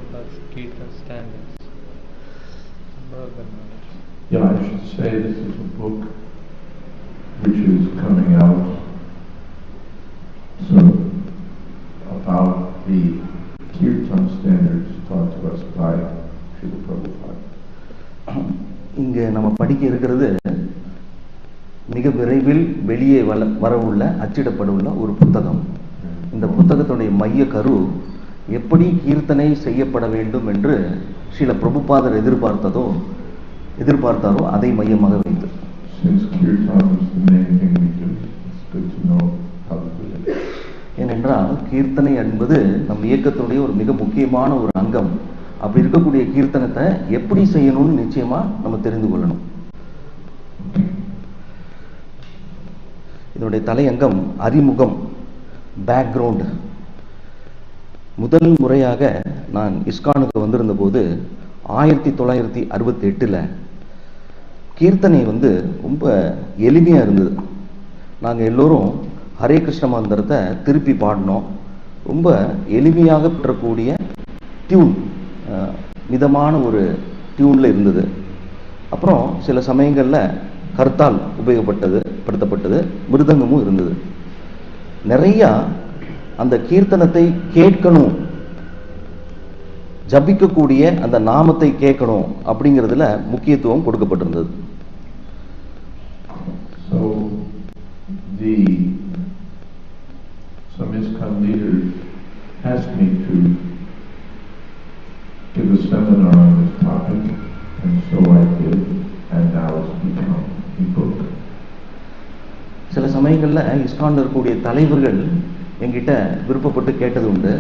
Prabhupada's Kirtan standards. Yeah, I should say this is a book which is coming out about the Kirtan standards taught to us by Srila Prabhupada. இங்கே நம்ம படிக்க இருக்கிறது மிக விரைவில் வெளியே வரவுள்ள அச்சிடப்படவுள்ள ஒரு புத்தகம். இந்த புத்தகத்துடைய மைய கரு எப்படி கீர்த்தனை செய்யப்பட வேண்டும் என்று ஸ்ரீல பிரபுபாதர் எதிர்பார்த்தாரோ அதை மையமாக வைத்து. ஏனென்றால் கீர்த்தனை என்பது நம் இயக்கத்துடைய ஒரு மிக முக்கியமான ஒரு அங்கம். அப்படி இருக்கக்கூடிய கீர்த்தனத்தை எப்படி செய்யணும்னு நிச்சயமா நம்ம தெரிந்து கொள்ளணும். இதனுடைய தலையங்கம் அறிமுகம், பேக்ரவுண்ட். முதல் முறையாக நான் இஸ்கானுக்கு வந்திருந்த போது 1968 கீர்த்தனை ரொம்ப எளிமையா இருந்தது. நாங்கள் எல்லோரும் ஹரே கிருஷ்ண மந்திரத்தை திருப்பி பாடினோம். ரொம்ப எளிமையாக பெறக்கூடிய டியூன், மிதமான ஒரு டியூன்ல இருந்தது. அப்புறம் சில சமயங்களில் கர்த்தால் உபயோகப்படுத்தப்பட்டது, மிருதங்கமும் இருந்தது. நிறைய அந்த கீர்த்தனத்தை கேட்கணும், ஜபிக்கக்கூடிய அந்த நாமத்தை கேட்கணும் அப்படிங்கிறதுல முக்கியத்துவம் கொடுக்கப்பட்டிருந்தது. Some ISKCON leaders asked me to give a seminar on this topic, and so I did, and now it's become a book. சில சமயங்களில் இஸ்கான்ல இருக்கக்கூடிய தலைவர்கள் என்கிட்ட விருப்பப்பட்டு கேட்டது உண்டு,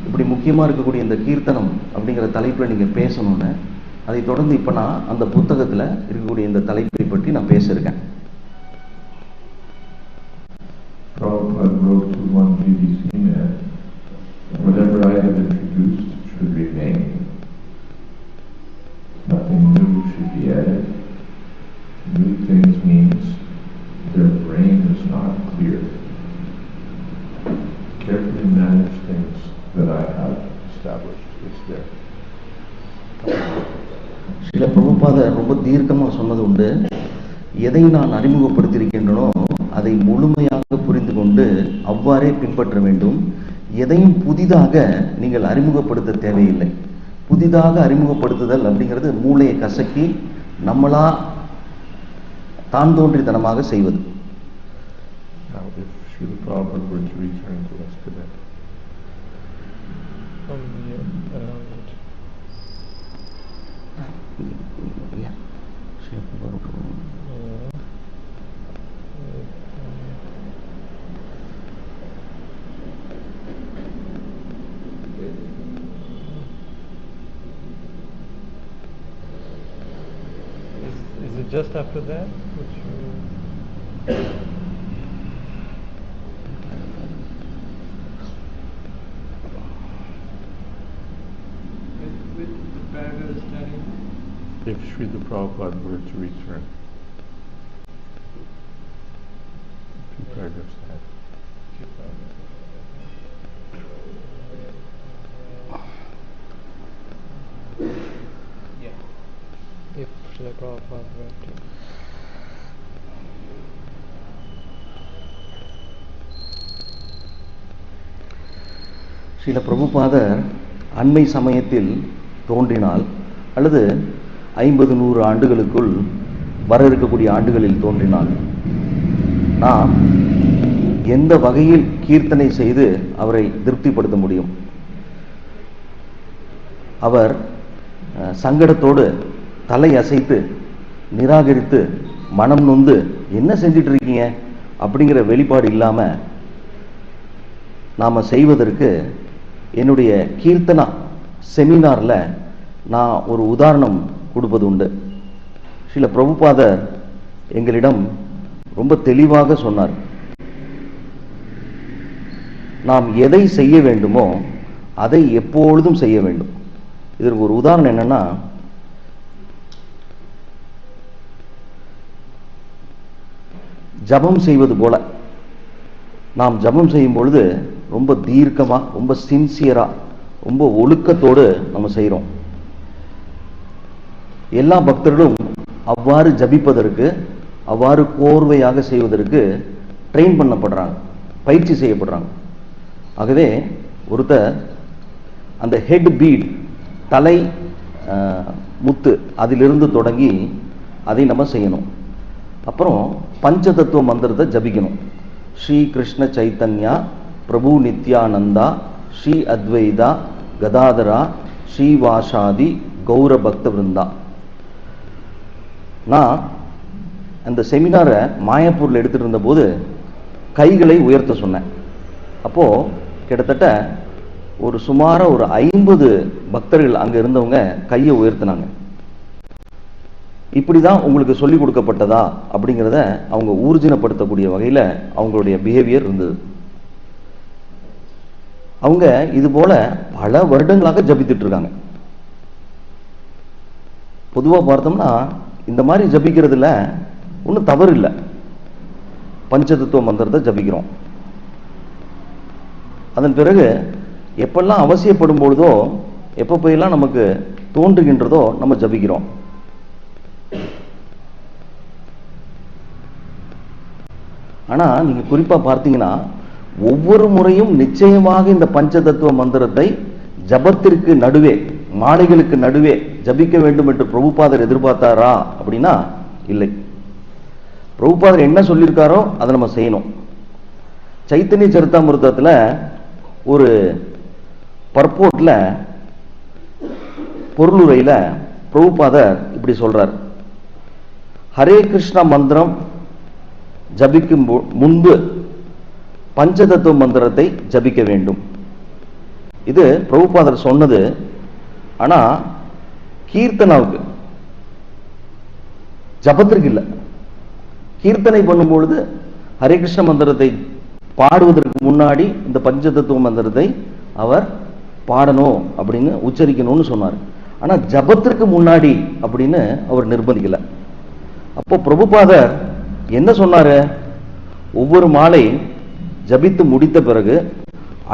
இப்படி முக்கியமாக இருக்கக்கூடிய இந்த கீர்த்தனம் அப்படிங்கிற தலைப்பில் நீங்கள் பேசணும்னு. அதை தொடர்ந்து இப்போ நான் அந்த புத்தகத்தில் இருக்கக்கூடிய இந்த தலைப்பை பற்றி நான் பேசியிருக்கேன். Prabhupada wrote to one BBC man, whatever I have introduced should remain. Nothing new should be added. New things means their brain is not clear. Carefully manage things that I have established. It's there. Srila பிரபுபாதர் ரொம்ப தீர்க்கமாக சொன்னது உண்டு, எதை நான் அறிமுகப்படுத்தியிருக்கின்றனோ அதை முழுமையாக புரிந்து கொண்டு அவ்வாறே பின்பற்ற வேண்டும். எதையும் புதிதாக நீங்கள் அறிமுகப்படுத்த தேவையில்லை. புதிதாக அறிமுகப்படுத்துதல் அப்படிங்கிறது மூளையை கசக்கி நம்மளா தான் தோன்றித்தனமாக செய்வது. Is it just after that? With the paragraph study? If Srila Prabhupada were to return. Two paragraphs ahead. Yeah. If Srila Prabhupada were to. Srila பிரபுபாதர் அண்மை சமயத்தில் தோன்றினால் அல்லது 50-100 ஆண்டுகளுக்குள் வர இருக்கக்கூடிய ஆண்டுகளில் தோன்றினால் நாம் எந்த வகையில் கீர்த்தனை செய்து அவரை திருப்திப்படுத்த முடியும்? அவர் சங்கடத்தோடு தலை அசைத்து நிராகரித்து மனம் நொந்து என்ன செஞ்சிட்டு இருக்கீங்க அப்படிங்கிற வெளிப்பாடு இல்லாம நாம செய்வதற்கு என்னுடைய கீர்த்தனா செமினார்ல நான் ஒரு உதாரணம் கொடுப்பது உண்டு. ஸ்ரீல பிரபுபாதர் எங்களிடம் ரொம்ப தெளிவாக சொன்னார், நாம் எதை செய்ய வேண்டுமோ அதை எப்பொழுதும் செய்ய வேண்டும். இதற்கு ஒரு உதாரணம் என்னன்னா, ஜபம் செய்வது போல நாம் ஜபம் செய்யும் பொழுது ரொம்ப தீர்க்கமா, ரொம்ப சின்சியரா, ரொம்ப ஒழுக்கத்தோடு நம்ம செய்கிறோம். எல்லா பக்தர்களும் அவ்வாறு ஜபிப்பதற்கு, அவ்வாறு கோர்வையாக செய்வதற்கு ட்ரெயின் பண்ணப்படுறாங்க, பயிற்சி செய்யப்படுறாங்க. ஆகவே ஒருத்தர் அந்த ஹெட் பீட், தலை முத்து, அதிலிருந்து தொடங்கி அதை நம்ம செய்யணும். அப்புறம் பஞ்சதத்துவ மந்திரத்தை ஜபிக்கணும். ஸ்ரீ கிருஷ்ண சைத்தன்யா பிரபு நித்யானந்தா ஸ்ரீ அத்வைதா கதாதரா ஸ்ரீவாசாதி கௌர பக்த விருந்தா. நான் அந்த செமினாரை மாயாப்பூரில் எடுத்துட்டு இருந்தபோது கைகளை உயர்த்த சொன்னேன். அப்போ கிட்டத்தட்ட ஒரு சுமார ஒரு 50 பக்தர்கள் அங்க இருந்தவங்க கையை உயர்த்தினாங்க. இப்படிதான் உங்களுக்கு சொல்லிக் கொடுக்கப்பட்டதா அப்படிங்கிறத அவங்க ஊர்ஜினப்படுத்தக்கூடிய வகையில அவங்களுடைய பிஹேவியர் இருந்தது. அவங்க இது போல பல வருடங்களாக ஜபித்துட்டு இருக்காங்க. பொதுவா பார்த்தோம்னா இந்த மாதிரி ஜபிக்கிறதுல ஒன்றும் தவறு இல்லை. பஞ்சதத்துவ மந்திரத்தை ஜபிக்கிறோம். அதன் பிறகு எப்பெல்லாம் அவசியப்படும் பொழுதோ, எப்போ போயெல்லாம் நமக்கு தோன்றுகின்றதோ நம்ம ஜபிக்கிறோம். ஆனா நீங்க குறிப்பா பார்த்தீங்கன்னா ஒவ்வொரு முறையும் நிச்சயமாக இந்த பஞ்சதத்துவ மந்திரத்தை ஜபத்திற்கு நடுவே, மாலைகளுக்கு நடுவே ஜபிக்க வேண்டும் என்று பிரபுபாதர் எதிர்பார்த்தாரா அப்படின்னா இல்லை. பிரபுபாதர் என்ன சொல்லியிருக்காரோ அதை நம்ம செய்யணும். சைத்தன்ய சரிதாமிருதத்துல ஒரு பர்போட்ல, பொருளுரையில பிரபுபாதர் இப்படி சொல்றார்: ஹரே கிருஷ்ணா மந்திரம் ஜபிக்கும் முன்பு பஞ்சதத்துவ மந்திரத்தை ஜபிக்க வேண்டும். இது பிரபுபாதர் சொன்னது. ஆனா கீர்த்தனாவுக்கு, ஜபத்திற்கு இல்லை. கீர்த்தனை பண்ணும்பொழுது ஹரே கிருஷ்ண மந்திரத்தை பாடுவதற்கு முன்னாடி இந்த பஞ்சதத்துவ மந்திரத்தை அவர் பாடணும் அப்படின்னு உச்சரிக்கணும்னு சொன்னார். ஆனா ஜபத்திற்கு முன்னாடி அப்படின்னு அவர் நிர்பந்திக்கல. அப்போ பிரபுபாதர் என்ன சொன்னாரு? ஒவ்வொரு மாலை ஜபித்து முடித்த பிறகு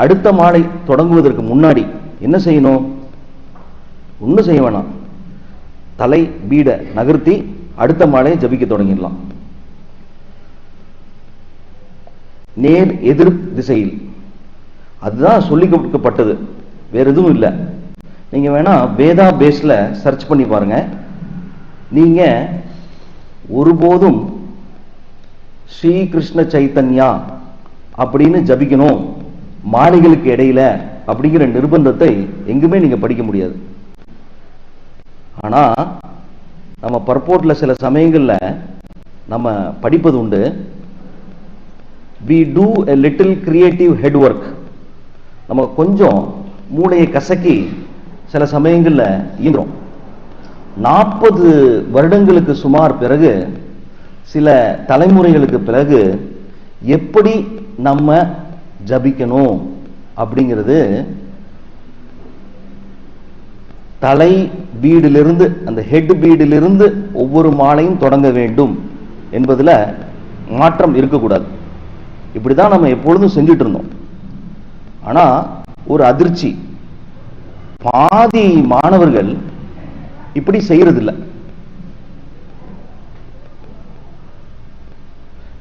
அடுத்த மாலை தொடங்குவதற்கு முன்னாடி என்ன செய்யணும்? ஒன்றும் செய்ய வேணாம், தலை பீட நகர்த்தி அடுத்த மாலையை ஜபிக்க தொடங்கிடலாம். நேர் எதிர் திசையில். அதுதான் சொல்லிக் கொடுக்கப்பட்டது, வேற எதுவும் இல்லை. நீங்க வேணா வேதா பேஸ்ல சர்ச் பண்ணி பாருங்க. நீங்க ஒருபோதும் ஸ்ரீ கிருஷ்ண சைத்தன்யா அப்படின்னு ஜபிக்கணும் மாலைகளுக்கு இடையில அப்படிங்கிற நிர்பந்தத்தை எங்குமே நீங்க படிக்க முடியாது. ஆனா நம்ம பர்போட்ல சில சமயங்கள்ல நம்ம படிப்பது உண்டு. we do a little creative head work. நம்ம கொஞ்சம் மூளையை கசக்கி சில சமயங்கள்ல இயங்குறோம். 40 வருடங்களுக்கு சுமார் பிறகு, சில தலைமுறைகளுக்கு பிறகு எப்படி நம்ம ஜபிக்கணும் அப்படிங்கிறது தலை பீடிலிருந்து, அந்த ஹெட் பீடிலிருந்து ஒவ்வொரு மாலையும் தொடங்க வேண்டும் என்பதுல மாற்றம் இருக்கக்கூடாது. இப்படிதான் நம்ம எப்பொழுதும் செஞ்சுட்டு இருந்தோம். ஆனா ஒரு அதிர்ச்சி, பாதி மாணவர்கள் இப்படி செய்யறதில்லை.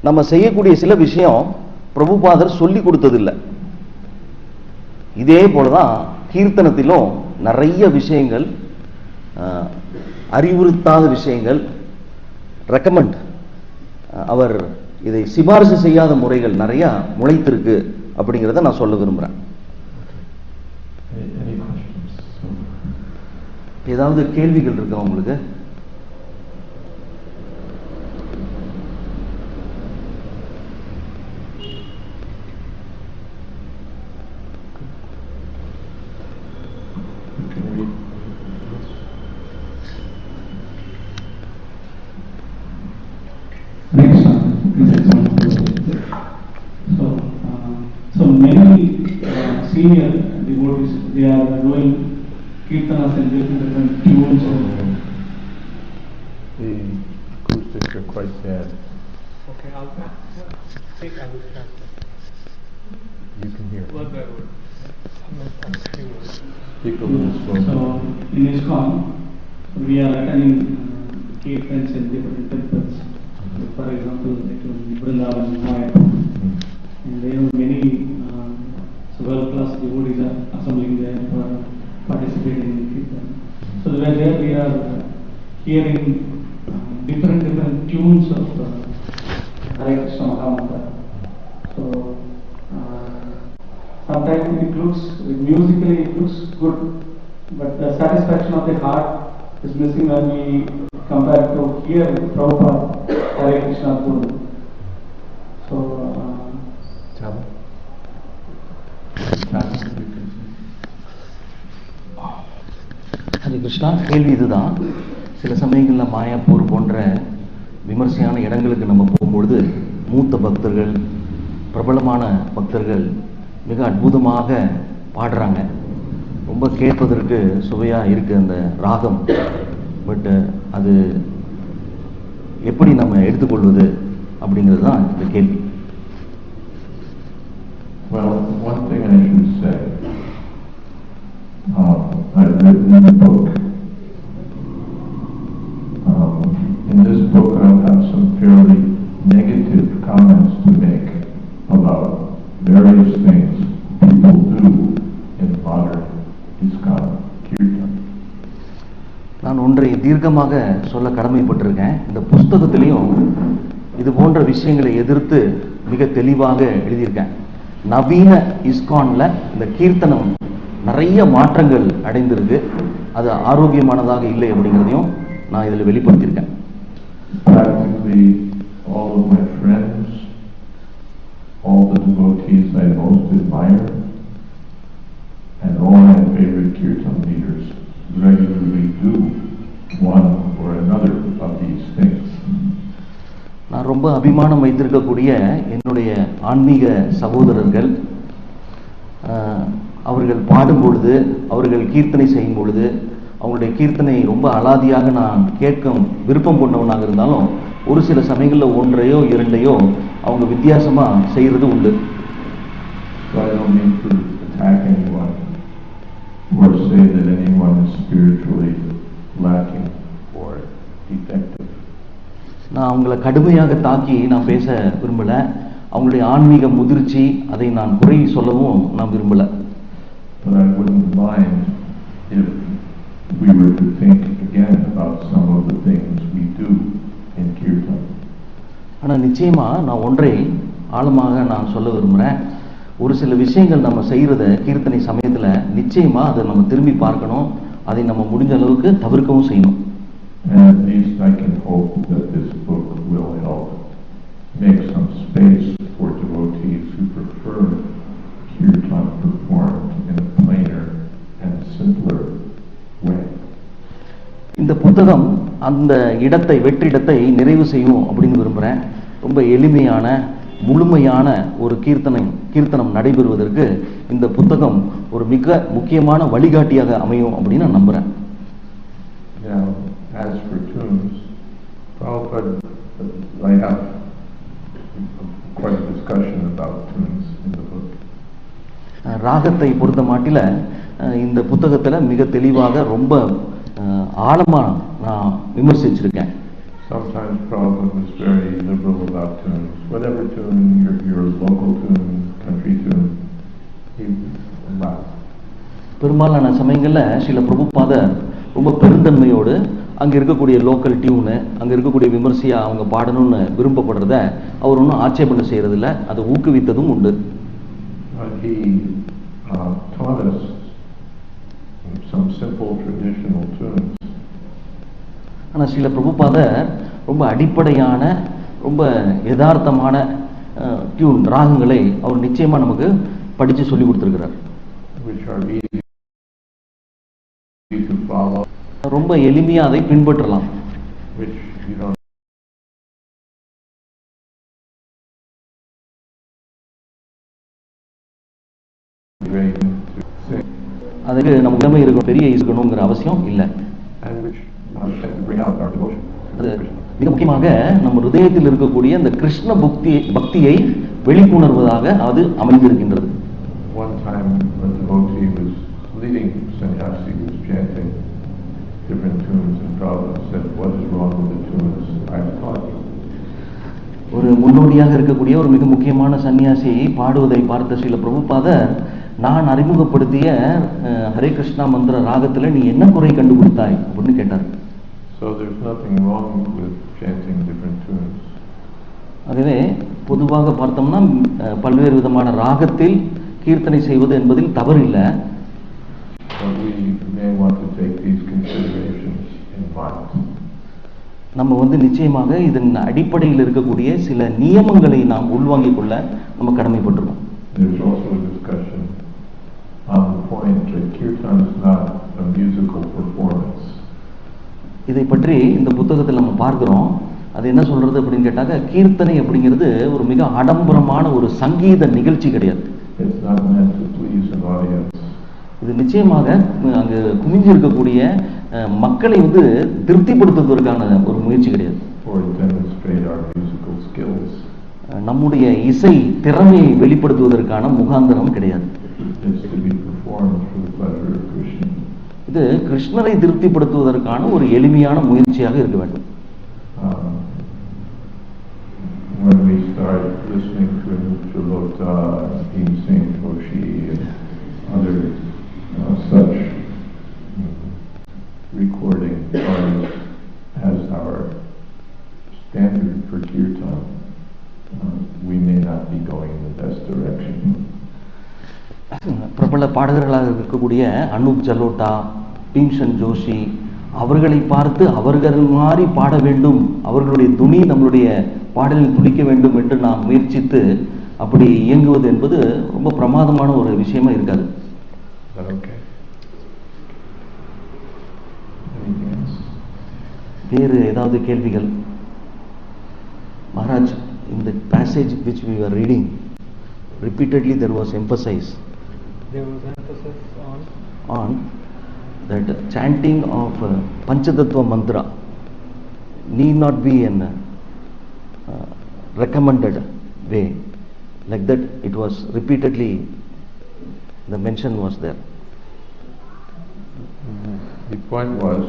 நம்ம செய்யக்கூடிய சில விஷயம் பிரபுபாதர் சொல்லி கொடுத்ததில்லை. இதே போலதான் கீர்த்தனத்திலும் நிறைய விஷயங்கள், அறிவுறுத்தாத விஷயங்கள், ரெக்கமெண்ட், அவர் இதை சிபாரிசு செய்யாத முறைகள் நிறைய முளைத்திருக்கு அப்படிங்கிறத நான் சொல்ல விரும்புறேன். ஏதாவது கேள்விகள் இருக்கா உங்களுக்கு? So many senior devotees, they are doing kirtanas and different tunes. The acoustics are quite bad. Okay, I think I will translate. You can hear. Word by word. So in ISKCON, we are attending Kirtans in different temples. For example, like in Vrindavan, Mayapur, and there are many world-class devotees are assembling there for participating in Kirtan. So there we are hearing different tunes of Hare Krishna Mahamantra. So sometimes it looks, musically it looks good, but the satisfaction of the heart is missing when we compare to hear Prabhupada Hare Krishna Guru. So Hare Krishna. கேள்வி இதுதான். சில சமயங்களில் மாயாப்பூர் போன்ற விமர்சையான இடங்களுக்கு நம்ம போகும்பொழுது மூத்த பக்தர்கள், பிரபலமான பக்தர்கள் மிக அற்புதமாக பாடுறாங்க. ரொம்ப கேட்பதற்கு சுவையாக இருக்குது அந்த ராகம். பட் அது எப்படி நம்ம எடுத்துக்கொள்வது அப்படிங்கிறது தான் இந்த கேள்வி. Well, one thing I should say, I've written a book. In this book I have some fairly negative comments to make about various things people do in modern ISKCON Kirtan. நான் ஒன்றை தீர்க்கமாக சொல்ல கடமைப்பட்டிருக்கேன். இந்த புஸ்தகத்திலையும் இது போன்ற விஷயங்களை எதிர்த்து மிக தெளிவாக எழுதியிருக்கேன். நவீன இஸ்கான்ல இந்த கீர்த்தனம் நிறைய மாற்றங்கள் அடைந்திருக்கு. அது ஆரோக்கியமானதாக இல்லை அப்படிங்கிறதையும் நான் இதில் வெளிப்படுத்தியிருக்கேன். Practically all of my friends, all the devotees I most admire, and all my favorite kirtan leaders regularly do one or another of these things. நான் ரொம்ப அபிமானம் வைத்திருக்கக்கூடிய என்னுடைய ஆன்மீக சகோதரர்கள் அவர்கள் பாடும் பொழுது, அவர்கள் கீர்த்தனை செய்யும் பொழுது, அவங்களுடைய கீர்த்தனை ரொம்ப அலாதியாக நான் கேட்க விருப்பம் கொண்டவனாக இருந்தாலும் ஒரு சில சமயங்களில் ஒன்றையோ இரண்டையோ அவங்க வித்தியாசமா செய்யறது உண்டு. So I don't mean to attack anyone or say that anyone is spiritually lacking or defective. நான் அவங்கள கடுமையாக தாக்கி நான் பேச விரும்பல. அவங்களுடைய ஆன்மீக முதிர்ச்சி அதை நான் குறை சொல்லவும் நான் விரும்பல. But I wouldn't mind if we were to think again about some of the things we do in Kirtan. ஆனால் நிச்சயமா நான் ஒன்றை ஆழமாக நான் சொல்ல விரும்புகிறேன். ஒரு சில விஷயங்கள் நம்ம செய்கிறத கீர்த்தனை சமயத்தில் நிச்சயமா அதை நம்ம திரும்பி பார்க்கணும். அதை நம்ம முடிஞ்ச அளவுக்கு தவிர்க்கவும் செய்யணும். And at least I can hope that this book will help make some space for devotees who prefer Kirtan performed in a plainer and simpler way. இந்த புத்தகம் அந்த இடத்தை, வெற்றிடத்தை நிறைவு செய்யும் அப்படின்னு விரும்புகிறேன். ரொம்ப எளிமையான, முழுமையான ஒரு கீர்த்தனம் நடைபெறுவதற்கு இந்த புத்தகம் ஒரு மிக முக்கியமான வழிகாட்டியாக அமையும் அப்படின்னு நான் நம்புகிறேன். As for tunes, Prabhupada, I have quite a discussion about tunes in the book. ராகத்தை பொறுத்த மாட்டில இந்த புத்தகத்தில் மிக தெளிவாக ரொம்ப ஆழமா நான் விமர்சிச்சிருக்கேன். Sometimes Prabhupada was very liberal about tunes. Whatever tune, your local tune, country tune, he allowed. பெரும்பாலான சமயங்களில் சில பிரபுபாதர் ரொம்ப பெருந்தன்மையோடு அங்கே இருக்கக்கூடிய லோக்கல் டியூனு, அங்கே இருக்கக்கூடிய விமர்சையாக அவங்க பாடணும்னு விரும்பப்படுறத அவர் ஒன்றும் ஆட்சேபனை செய்கிறதில்ல, அதை ஊக்குவித்ததும் உண்டு. He taught us some simple traditional tunes. ஆனால் சில பிரபுபாதர் ரொம்ப அடிப்படையான, ரொம்ப யதார்த்தமான டியூன், ராகங்களை அவர் நிச்சயமாக நமக்கு படித்து சொல்லி கொடுத்துருக்கிறார். Which are easy to follow. ரொம்ப எளிமையாக அதை பின்பற்றலாம். Which you don't அதுக்கு நம்ம உடமை இருக்கணும், பெரிய இருக்கணுங்கிற அவசியம் இல்லை. அது மிக முக்கியமாக நம்ம ஹிருதயத்தில் இருக்கக்கூடிய இந்த கிருஷ்ண பக்தியை வெளிக்கொணர்வதாக அது அமைந்திருக்கின்றது. One time a devotee was leading sannyasi was chanting different tunes, and Prabhupada said, "What is wrong with the tunes I've taught you?" ஒரு முன்னோடியாக இருக்கக்கூடிய ஒரு மிக முக்கியமான சன்னியாசி பாடுவதை பார்த்த ஸ்ரீல பிரபுபாதர், நான் அறிமுகப்படுத்திய ஹரே கிருஷ்ணா மந்திர ராகத்துல நீ என்ன குறை கண்டுபிடித்தாய் அப்படின்னு கேட்டார். So there's nothing wrong with chanting different tunes. ஆகவே பொதுவாக பார்த்தோம்னா பல்வேறு விதமான ராகத்தில் கீர்த்தனை செய்வது என்பதில் தவறு இல்லை. நம்ம நிச்சயமாக இதன் அடிப்படையில் இருக்கக்கூடிய சில நியமங்களை நாம் உள்வாங்கிக் கொள்ள நம்ம கடமைப்பட்டிருக்கோம். There's also a discussion on the point that Kirtan is not a musical performance. இதை பற்றி இந்த புத்தகத்தில் நம்ம பார்க்கிறோம். அது என்ன சொல்றது அப்படின்னு கேட்டாக்க, கீர்த்தனை அப்படிங்கிறது ஒரு மிக ஆடம்பரமான ஒரு சங்கீத நிகழ்ச்சி கிடையாது. It's not meant to please an audience. இது நிச்சயமாக அங்கு குமிஞ்சு இருக்கக்கூடிய மக்களை திருப்திப்படுத்துவதற்கான ஒரு முயற்சி கிடையாது. Or to demonstrate our musical skills. நம்முடைய இசை திறமையை வெளிப்படுத்துவதற்கான முகாந்திரம் கிடையாது. It's to be performed for the pleasure of Krishna. இது கிருஷ்ணரை திருப்திப்படுத்துவதற்கான ஒரு எளிமையான முயற்சியாக இருக்க வேண்டும். When we start listening to Jayadvaita, Singh, Hoshi, and other such recording artists as our standard for Kirtan, we may not be going in the best direction. பிரபல பாடகர்களாக இருக்கக்கூடிய அனூப் ஜலோட்டா, பீம்சன் ஜோஷி, அவர்களை பார்த்து அவர்கள் மாதிரி பாட வேண்டும், அவர்களுடைய துணி நம்மளுடைய பாடலில் துடிக்க வேண்டும் என்று நாம் முயற்சித்து அப்படி இயங்குவது என்பது ரொம்ப பிரமாதமான ஒரு விஷயமா இருக்காது. வேறு ஏதாவது கேள்விகள்? Maharaj, in the passage which we were reading, repeatedly there was emphasis on that chanting of Panchatattva mantra need not be in recommended way. Like that, it was repeatedly, the mention was there. The point was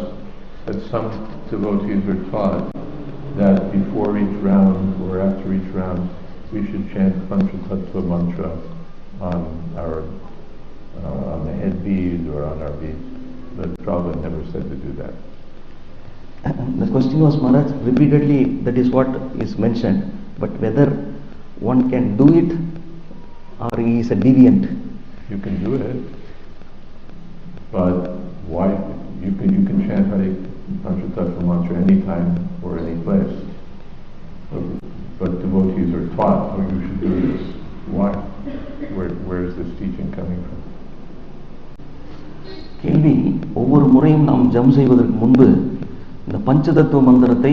that some devotees were taught that before each round or after each round, we should chant Panchatattva mantra on our on the head beads or on our beads. But Prabhupada never said to do that. The question was, Maharaj, repeatedly that is what is mentioned, but whether one can do it or he is a deviant. You can do it, but why? You can chant Hare Panchatattva mantra anytime or any place. But devotees are taught, oh, you should do this. Why? Where is this teaching coming from? கேள்வி, ஒவ்வொரு முறையும் நாம் ஜம் செய்வதற்கு முன்பு இந்த பஞ்சதத்துவ மந்திரத்தை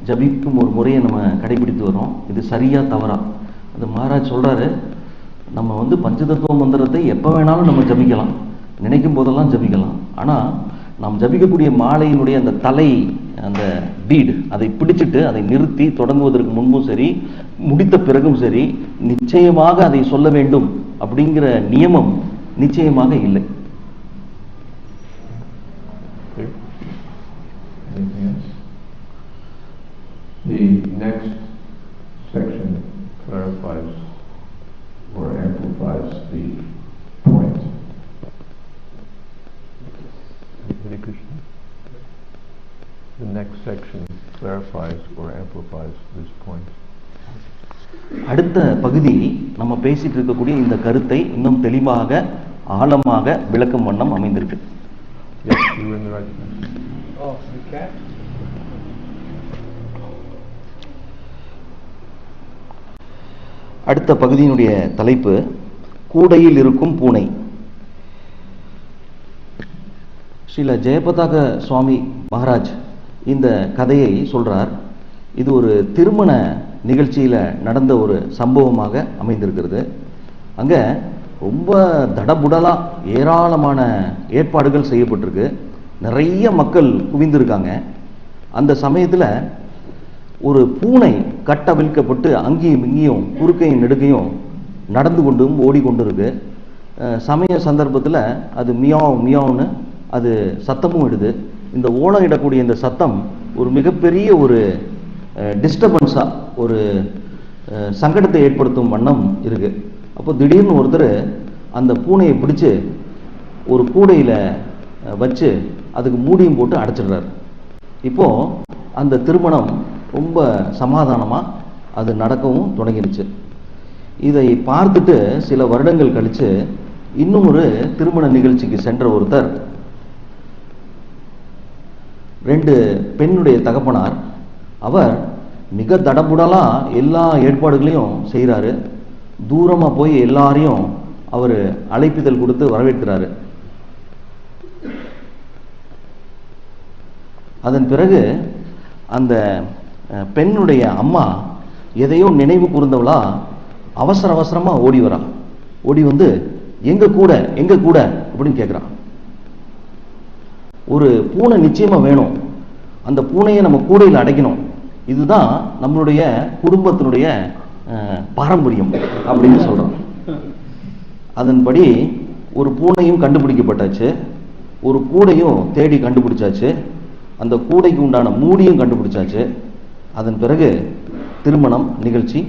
ஜபிக்கும் ஒரு முறையை நம்ம கடைபிடித்து வரோம். இது சரியா தவறா? அது மகாராஜ் சொல்றாரு, நம்ம பஞ்சதத்துவ மந்திரத்தை எப்போ வேணாலும் நம்ம ஜபிக்கலாம், நினைக்கும் போதெல்லாம் ஜபிக்கலாம். ஆனால் நாம் ஜபிக்கக்கூடிய மாலையினுடைய அந்த தலை, அந்த பீடு, அதை பிடிச்சிட்டு அதை நிறுத்தி தொடங்குவதற்கு முன்பும் சரி, முடித்த பிறகும் சரி, நிச்சயமாக அதை சொல்ல வேண்டும் அப்படிங்கிற நியமம் நிச்சயமாக இல்லை. Anything else? The next section clarifies or amplifies the point. Hare Krishna. The next section clarifies or amplifies this point. அடுத்த பகுதி நம்ம பேசிட்டு இருக்கக்கூடிய இந்த கருத்தை இன்னும் தெளிவாக ஆழமாக விளக்கும் வண்ணம் அமைந்திருக்கு. Yes, you were in the right place. Oh, okay. அடுத்த பகுதியினுடைய தலைப்பு கூடையில் இருக்கும் பூனை. ஸ்ரீல ஜெயபதாக சுவாமி மகாராஜ் இந்த கதையை சொல்றார். இது ஒரு திருமண நிகழ்ச்சியில நடந்த ஒரு சம்பவமாக அமைந்திருக்கிறது. அங்க ரொம்ப தடபுடலா ஏராளமான ஏற்பாடுகள் செய்யப்பட்டிருக்கு. நிறைய மக்கள் குவிந்திருக்காங்க. அந்த சமயத்துல ஒரு பூனை கட்டவிழ்க்கப்பட்டு அங்கேயும் இங்கேயும் குறுக்கையும் நெடுக்கையும் நடந்து கொண்டும் ஓடிக்கொண்டிருக்கு. சமய சந்தர்ப்பத்தில் அது மியாவ் மியாவ்னு அது சத்தமும் இடுது. இந்த ஓலம் இடக்கூடிய இந்த சத்தம் ஒரு மிகப்பெரிய ஒரு டிஸ்டர்பன்ஸாக, ஒரு சங்கடத்தை ஏற்படுத்தும் வண்ணம் இருக்கு. அப்போ திடீர்னு ஒருத்தர் அந்த பூனையை பிடிச்சு ஒரு கூடையில் வச்சு அதுக்கு மூடியும் போட்டு அடைச்சிடுறாரு. இப்போ அந்த திருமணம் ரொம்ப சமாதானமாக அது நடக்கவும் தொடங்கிடுச்சு. இதை பார்த்துட்டு சில வருடங்கள் கழித்து இன்னும் ஒரு திருமண நிகழ்ச்சிக்கு சென்ற ஒருத்தர், 2 பெண்ணுடைய தகப்பனார், அவர் மிக தடபுடலாக எல்லா ஏற்பாடுகளையும் செய்கிறாரு. தூரமாக போய் எல்லாரையும் அவர் அழைப்பிதழ் கொடுத்து வரவேற்கிறாரு. அதன் பிறகு அந்த பெண்ணுடைய அம்மா எதையோ நினைவு கூர்ந்தவளா அவசர அவசரமாக ஓடி வரா. ஓடி வந்து எங்க கூட அப்படின்னு கேட்குறான். ஒரு பூனை நிச்சயமா வேணும், அந்த பூனையை நம்ம கூடையில் அடைக்கணும், இதுதான் நம்மளுடைய குடும்பத்தினுடைய பாரம்பரியம் அப்படின்னு சொல்றோம். அதன்படி ஒரு பூனையும் கண்டுபிடிக்கப்பட்டாச்சு, ஒரு கூடையும் தேடி கண்டுபிடிச்சாச்சு, அந்த கூடைக்கு உண்டான மூடியும் கண்டுபிடிச்சாச்சு. அதன் பிறகு திருமணம் நிகழ்ச்சி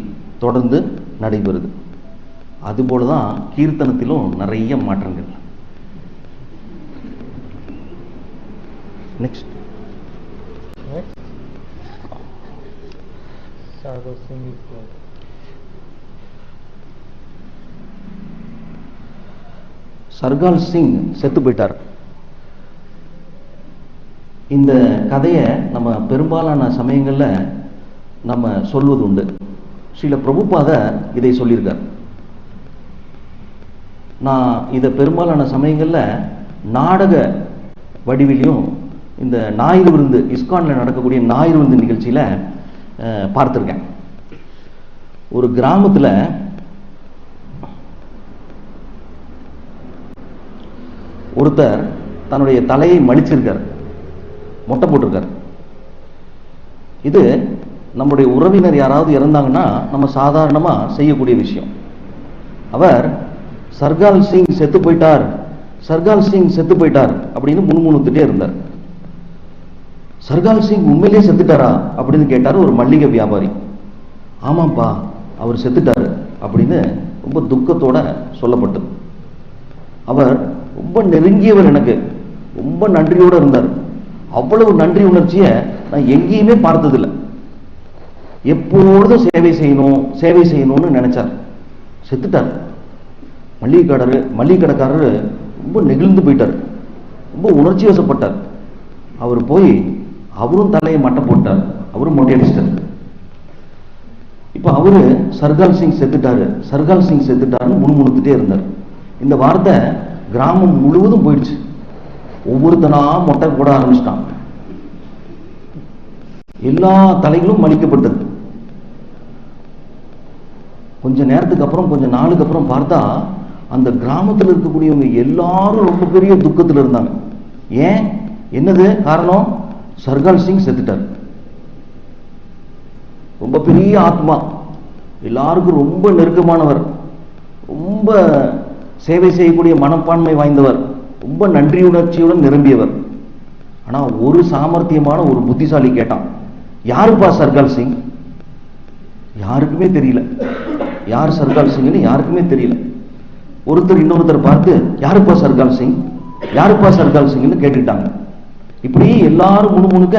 தொடர்ந்து நடைபெறுது. அதுபோலதான் கீர்த்தனத்திலும் நிறைய மாற்றங்கள். நெக்ஸ்ட் சர்கால் சிங் செத்து போயிட்டார். இந்த கதையை நம்ம பெரும்பாலான சமயங்கள்ல நம்ம சொல்வது உண்டு. ஸ்ரீல பிரபுபாதர் இதை சொல்லியிருக்கார். நான் இதை பெரும்பாலான சமயங்கள்ல நாடக வடிவிலையும் இந்த ஞாயிறு விருந்து, இஸ்கான்ல நடக்கக்கூடிய ஞாயிறு விருந்து நிகழ்ச்சியில பார்த்திருக்கேன். ஒரு கிராமத்துல ஒருத்தர் தன்னுடைய தலையை மடிச்சிருக்கார், மொட்டை போட்டிருக்கார். இது நம்முடைய உறவினர் யாராவது இறந்தாங்கன்னா நம்ம சாதாரணமா செய்யக்கூடிய விஷயம். அவர் சர்கால் சிங் செத்து போயிட்டார், சர்கால் சிங் செத்து போயிட்டார் அப்படின்னு முணுமுணுத்துட்டே இருந்தார். சர்கால் சிங் உண்மையிலேயே செத்துட்டாரா அப்படின்னு கேட்டாரு ஒரு மல்லிகை வியாபாரி. ஆமாப்பா, அவர் செத்துட்டாரு அப்படின்னு ரொம்ப துக்கத்தோட சொல்லப்பட்டது. அவர் ரொம்ப நெருங்கியவர், எனக்கு ரொம்ப நன்றியோட இருந்தார். அவ்வளவு நன்றி உணர்ச்சியை நான் எங்கேயுமே பார்த்ததில்லை. எப்பொழுதும் சேவை செய்யணும்னு நினைச்சார். செத்துட்டார். மல்லிகை கடைக்காரர் ரொம்ப நெகிழ்ந்து போயிட்டார், ரொம்ப உணர்ச்சி வசப்பட்டார். அவர் போய் அவரும் தலையை மட்டை போட்டார், அவரும் மொட்டை அடிச்சிட்டார். இப்ப அவரு சர்கால் சிங் செத்துட்டாருன்னு முணுமுணுத்துட்டே இருந்தார். இந்த வார்த்தை கிராமம் முழுவதும் போயிடுச்சு. ஒவ்வொருத்தனா மொட்டை போட ஆரம்பிச்சிட்டான். எல்லா தலைகளும் மலிக்கப்பட்டது. கொஞ்ச நேரத்துக்கு அப்புறம், கொஞ்ச நாளுக்கு அப்புறம் பார்த்தா அந்த கிராமத்தில் இருக்கக்கூடியவங்க எல்லாரும் ரொம்ப பெரிய துக்கத்தில் இருந்தாங்க. ஏன், என்னது காரணம்? சர்கால் சிங் செத்துட்டார். ரொம்ப பெரிய ஆத்மா, எல்லாருக்கும் ரொம்ப நெருக்கமானவர், ரொம்ப சேவை செய்யக்கூடிய மனப்பான்மை வாய்ந்தவர், ரொம்ப நன்றியுணர்ச்சியுடன் நிரம்பியவர். ஆனா ஒரு சாமர்த்தியமான ஒரு புத்திசாலி கேட்டான், யாருப்பா சர்கால் சிங்? யாருக்குமே தெரியல. யார் சர்கால் சிங்னு யாருக்குமே தெரியல. ஒருத்தர் இன்னொருத்தர் பார்த்து யாருப்பா சர்கால் சிங், யாருப்பா சர்கால் சிங்னு கேட்டுட்டாங்க. இப்படி எல்லாரும் முணுமுணுக்க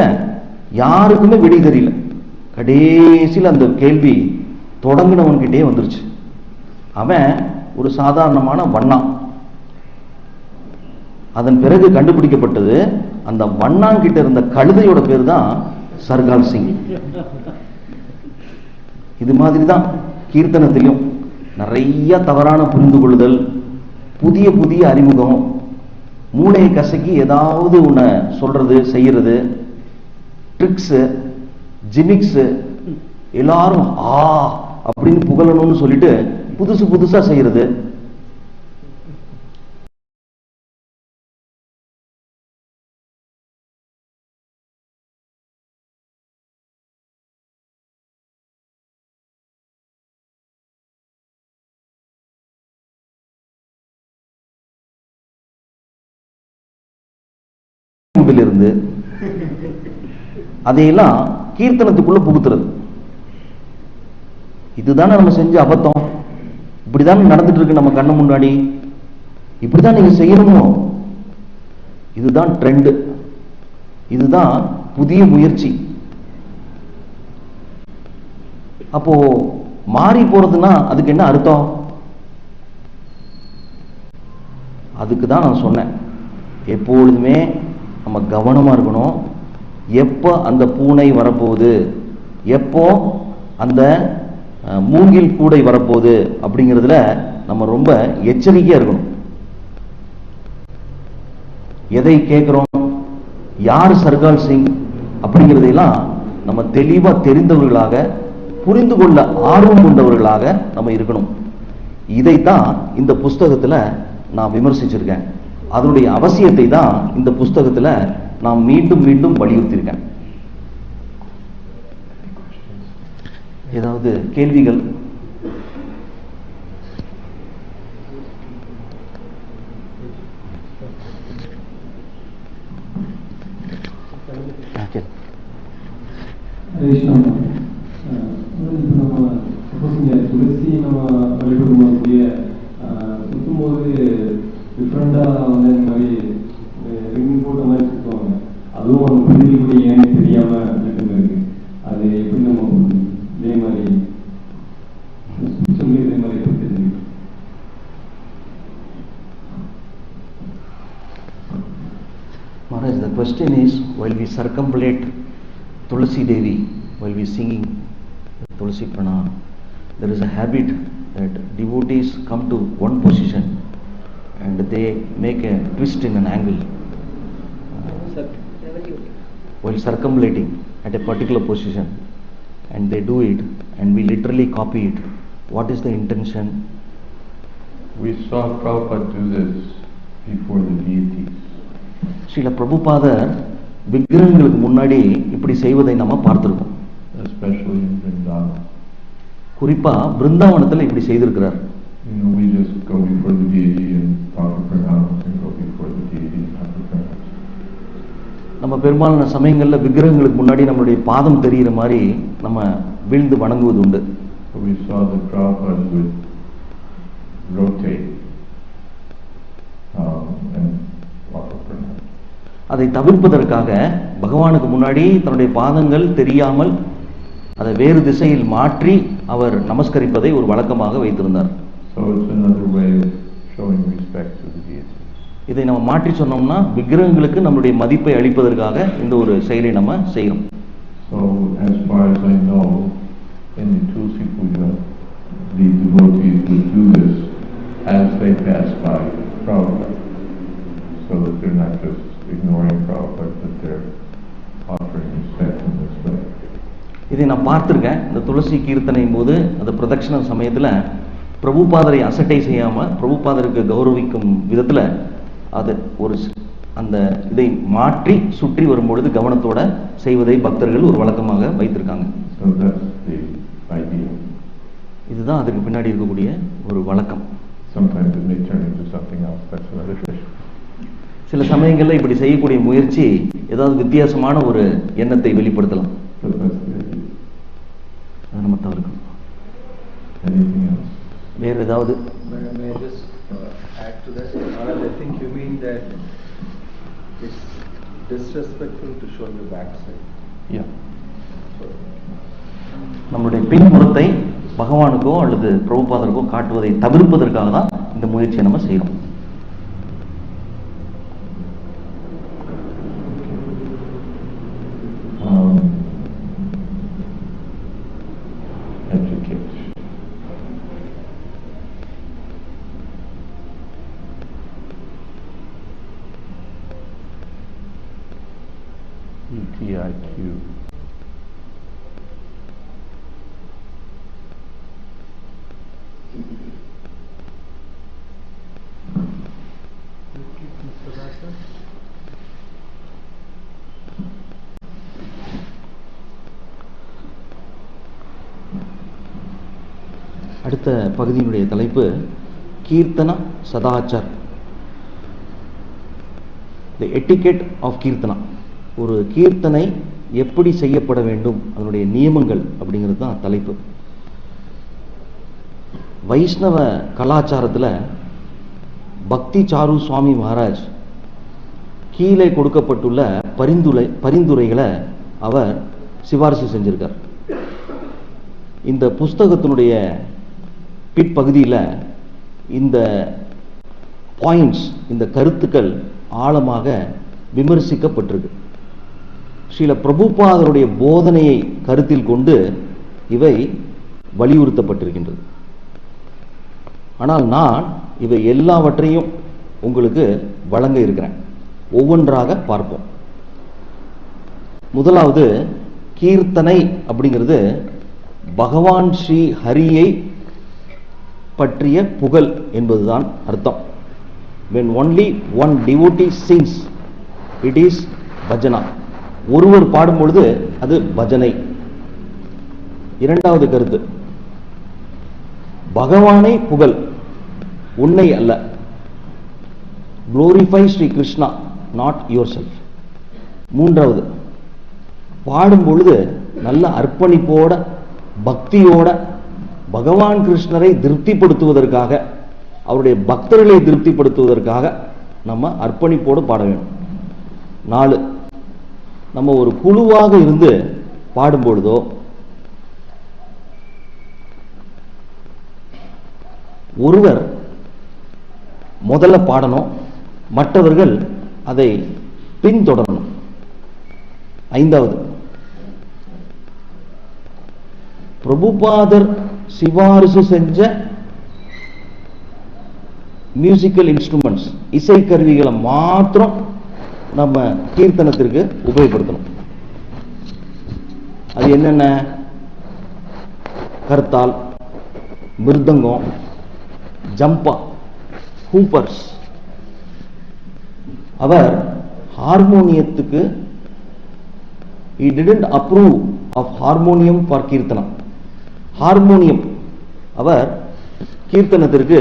யாருக்குமே விடை தெரியல. கடைசியில் அந்த கேள்வி தொடங்கினவன்கிட்டே வந்துருச்சு. அவன் ஒரு சாதாரணமான வண்ணான். அதன் பிறகு கண்டுபிடிக்கப்பட்டது, அந்த வண்ணாங்கிட்ட இருந்த கழுதையோட பேர் தான் சர்கால் சிங். இது மாதிரிதான் கீர்த்தனத்திலும் நிறைய தவறான புரிந்து கொள்ளுதல், புதிய புதிய அறிமுகம், மூளையை கசக்கி ஏதாவது ஒன்ன சொல்றது செய்யறது, ட்ரிக்ஸ், ஜிமிக்ஸ், எல்லாரும் அப்படின்னு புகழணும்னு சொல்லிட்டு புதுசு புதுசா செய்யறது. வைக்கிறதிலிருந்து அதையெல்லாம் கீர்த்தனத்துக்குள்ள புகுத்துறது. இதுதானே நம்ம செஞ்ச அபத்தம், இப்படிதான் நடந்துட்டு இருக்கு நம்ம கண்ணு முன்னாடி, இப்படிதான் நீங்க செய்யணுமோ, இதுதான் ட்ரெண்ட், இதுதான் புதிய முயற்சி. அப்போ மாறி போறதுன்னா அதுக்கு என்ன அர்த்தம்? அதுக்கு தான் நான் சொன்னேன், எப்பொழுதுமே நம்ம கவனமா இருக்கணும். எப்போ அந்த பூனை வரப்போகுது, எப்போ அந்த மூங்கில் கூடை வரப்போகுது அப்படிங்கிறதுல நம்ம ரொம்ப எச்சரிக்கையா இருக்கணும். எதை கேட்கிறோம், யார் சர்கால் சிங் அப்படிங்கிறதையெல்லாம் நம்ம தெளிவா தெரிந்தவர்களாக, புரிந்து கொள்ள ஆர்வம் கொண்டவர்களாக நம்ம இருக்கணும். இதைத்தான் இந்த புஸ்தகத்துல நான் விமர்சிச்சிருக்கேன். அதனுடைய அவசியத்தை தான் இந்த புஸ்தகத்துல நான் மீண்டும் மீண்டும் வலியுறுத்தியிருக்கேன். ஏதாவது கேள்விகள்? துளசி நம்ம வழிபடும்போது சுற்றும்போது டிஃப்ரெண்டா வந்து இந்த மாதிரி ரிங் போட்ட மாதிரி சுற்றுவாங்க. அதுவும் அந்த புரிதலுடைய ஏன்னு தெரியாம இருக்கு. அது எப்படி நம்ம இதே மாதிரி சொல்லி இதே மாதிரி எப்படி தெரிஞ்சுக்கணும்? Maharaj, the question is, while we circumambulate Tulasi Devi, while we singing Tulasi Pranam, there is a habit that devotees come to one position and they make a twist in an angle while circumambulating at a particular position, and they do it and we literally copy it. What is the intention? We saw Prabhupada do this before the deities. Srila பிரபுபாதர் விக்கிரகங்களுக்கு முன்னாடி இப்படி செய்வதை நம்ம பார்த்திருக்கோம். Especially in Vrindavan. குறிப்பா பிருந்தாவனத்தில் இப்படி செய்திருக்கிறார். We just go before the deity and offer pranams and go before the deity and offer pranams. நம்ம பெரும்பாலான சமயங்கள்ல விக்கிரகங்களுக்கு முன்னாடி நம்மளுடைய பாதம் தெரிகிற மாதிரி நம்ம வீழ்ந்து வணங்குவது உண்டு. We saw that Prabhupada would rotate and offer pranams. அதை தவிர்ப்பதற்காக பகவானுக்கு முன்னாடி தன்னுடைய பாதங்கள் தெரியாமல் அதை வேறு திசையில் மாற்றி அவர் நமஸ்கரிப்பதை ஒரு வழக்கமாக வைத்திருந்தார். So it's another way of showing respect to the deity. இதை நம்ம மாற்றி சொன்னோம்னா விக்கிரகங்களுக்கு நம்முடைய மதிப்பை அளிப்பதற்காக இந்த ஒரு செயலை நம்ம செய்யறோம். So as far as I know, in the Tulsi Puja, the devotees would do this as they pass by Prabhupada, so that they're not just ignoring Prabhupada, but they're offering respect in this way. இதை நான் பார்த்திருக்கேன். இந்த துளசி கீர்த்தனையின் போது அந்த பிரதட்சண சமயத்துல பிரபுபாதரை அசட்டை செய்யாம பிரபுபாதருக்கு கௌரவிக்கும் விதத்துல அது ஒரு அந்த இதை மாற்றி சுற்றி வரும்பொழுது கவனத்தோட செய்வதை பக்தர்கள் ஒரு வழக்கமாக வைத்திருக்காங்க. So that's the idea. இதுதான் அதுக்கு பின்னாடி இருக்கக்கூடிய ஒரு வழக்கம். Sometimes it may turn into something else. That's another issue. சில சமயங்கள்ல இப்படி செய்யக்கூடிய முயற்சி ஏதாவது வித்தியாசமான ஒரு எண்ணத்தை வெளிப்படுத்தலாம். But that's the idea. அதை நம்ம தவிர்க்கணும். Anything else? வேறு ஏதாவது? May I just add to that? I think you mean that it's disrespectful to show your backside. Yeah. நம்முடைய பின்புறத்தை பகவானுக்கோ அல்லது பிரபுபாதருக்கோ காட்டுவதை தவிர்ப்பதற்காக தான் இந்த முயற்சியை நம்ம செய்யறோம். ETIQ. அடுத்த பகுதியினுடைய தலைப்பு கீர்த்தன சதாச்சார். தி எட்டிகெட் ஆஃப் கீர்த்தனா. ஒரு கீர்த்தனை எப்படி செய்யப்பட வேண்டும், அதனுடைய நியமங்கள் அப்படிங்கிறது தான் தலைப்பு. வைஷ்ணவ கலாச்சாரத்தில் பக்தி சாரு சுவாமி மகாராஜ் கீழே கொடுக்கப்பட்டுள்ள பரிந்துரைகளை அவர் சிபாரிசு செஞ்சிருக்கார். இந்த புஸ்தகத்தினுடைய பிற்பகுதியில் இந்த பாயிண்ட்ஸ், இந்த கருத்துக்கள் ஆழமாக விமர்சிக்கப்பட்டிருக்கு. ஸ்ரீல பிரபுபாதருடைய போதனையை கருத்தில் கொண்டு இவை வலியுறுத்தப்பட்டிருக்கின்றது. ஆனால் நான் இவை எல்லாவற்றையும் உங்களுக்கு வழங்க இருக்கிறேன். ஒவ்வொன்றாக பார்ப்போம். முதலாவது, கீர்த்தனை அப்படிங்கிறது பகவான் ஸ்ரீ ஹரியை பற்றிய புகழ் என்பதுதான் அர்த்தம். When only one devotee sings, it is bhajana. ஒருவர் பாடும் பொழுது அது பஜனை. இரண்டாவது கருத்து, பகவானை புகழ், உன்னை அல்ல. Glorify Sri Krishna, not yourself. மூன்றாவது, பாடும் பொழுது நல்ல அர்ப்பணிப்போட பக்தியோட பகவான் கிருஷ்ணரை திருப்திப்படுத்துவதற்காக, அவருடைய பக்தர்களை திருப்திப்படுத்துவதற்காக நம்ம அர்ப்பணிப்போடு பாட வேண்டும். 4, நம்ம ஒரு குழுவாக இருந்து பாடும்பொழுதோ ஒருவர் முதல்ல பாடணும், மற்றவர்கள் அதை பின்தொடரணும். 5வது, பிரபுபாதர் சிபாரிசு செஞ்ச மியூசிக்கல் இன்ஸ்ட்ருமெண்ட்ஸ், இசை கருவிகளை மாத்திரம் நம்ம கீர்த்தனத்திற்கு உபயோகப்படுத்தணும். அது என்னென்ன? கர்த்தால், மிருதங்கம், ஜம்பா, ஹூப்பர்ஸ். அவர் ஹார்மோனியத்துக்கு he didn't approve of harmonium for Keerthanam. Harmonium அவர் கீர்த்தனத்திற்கு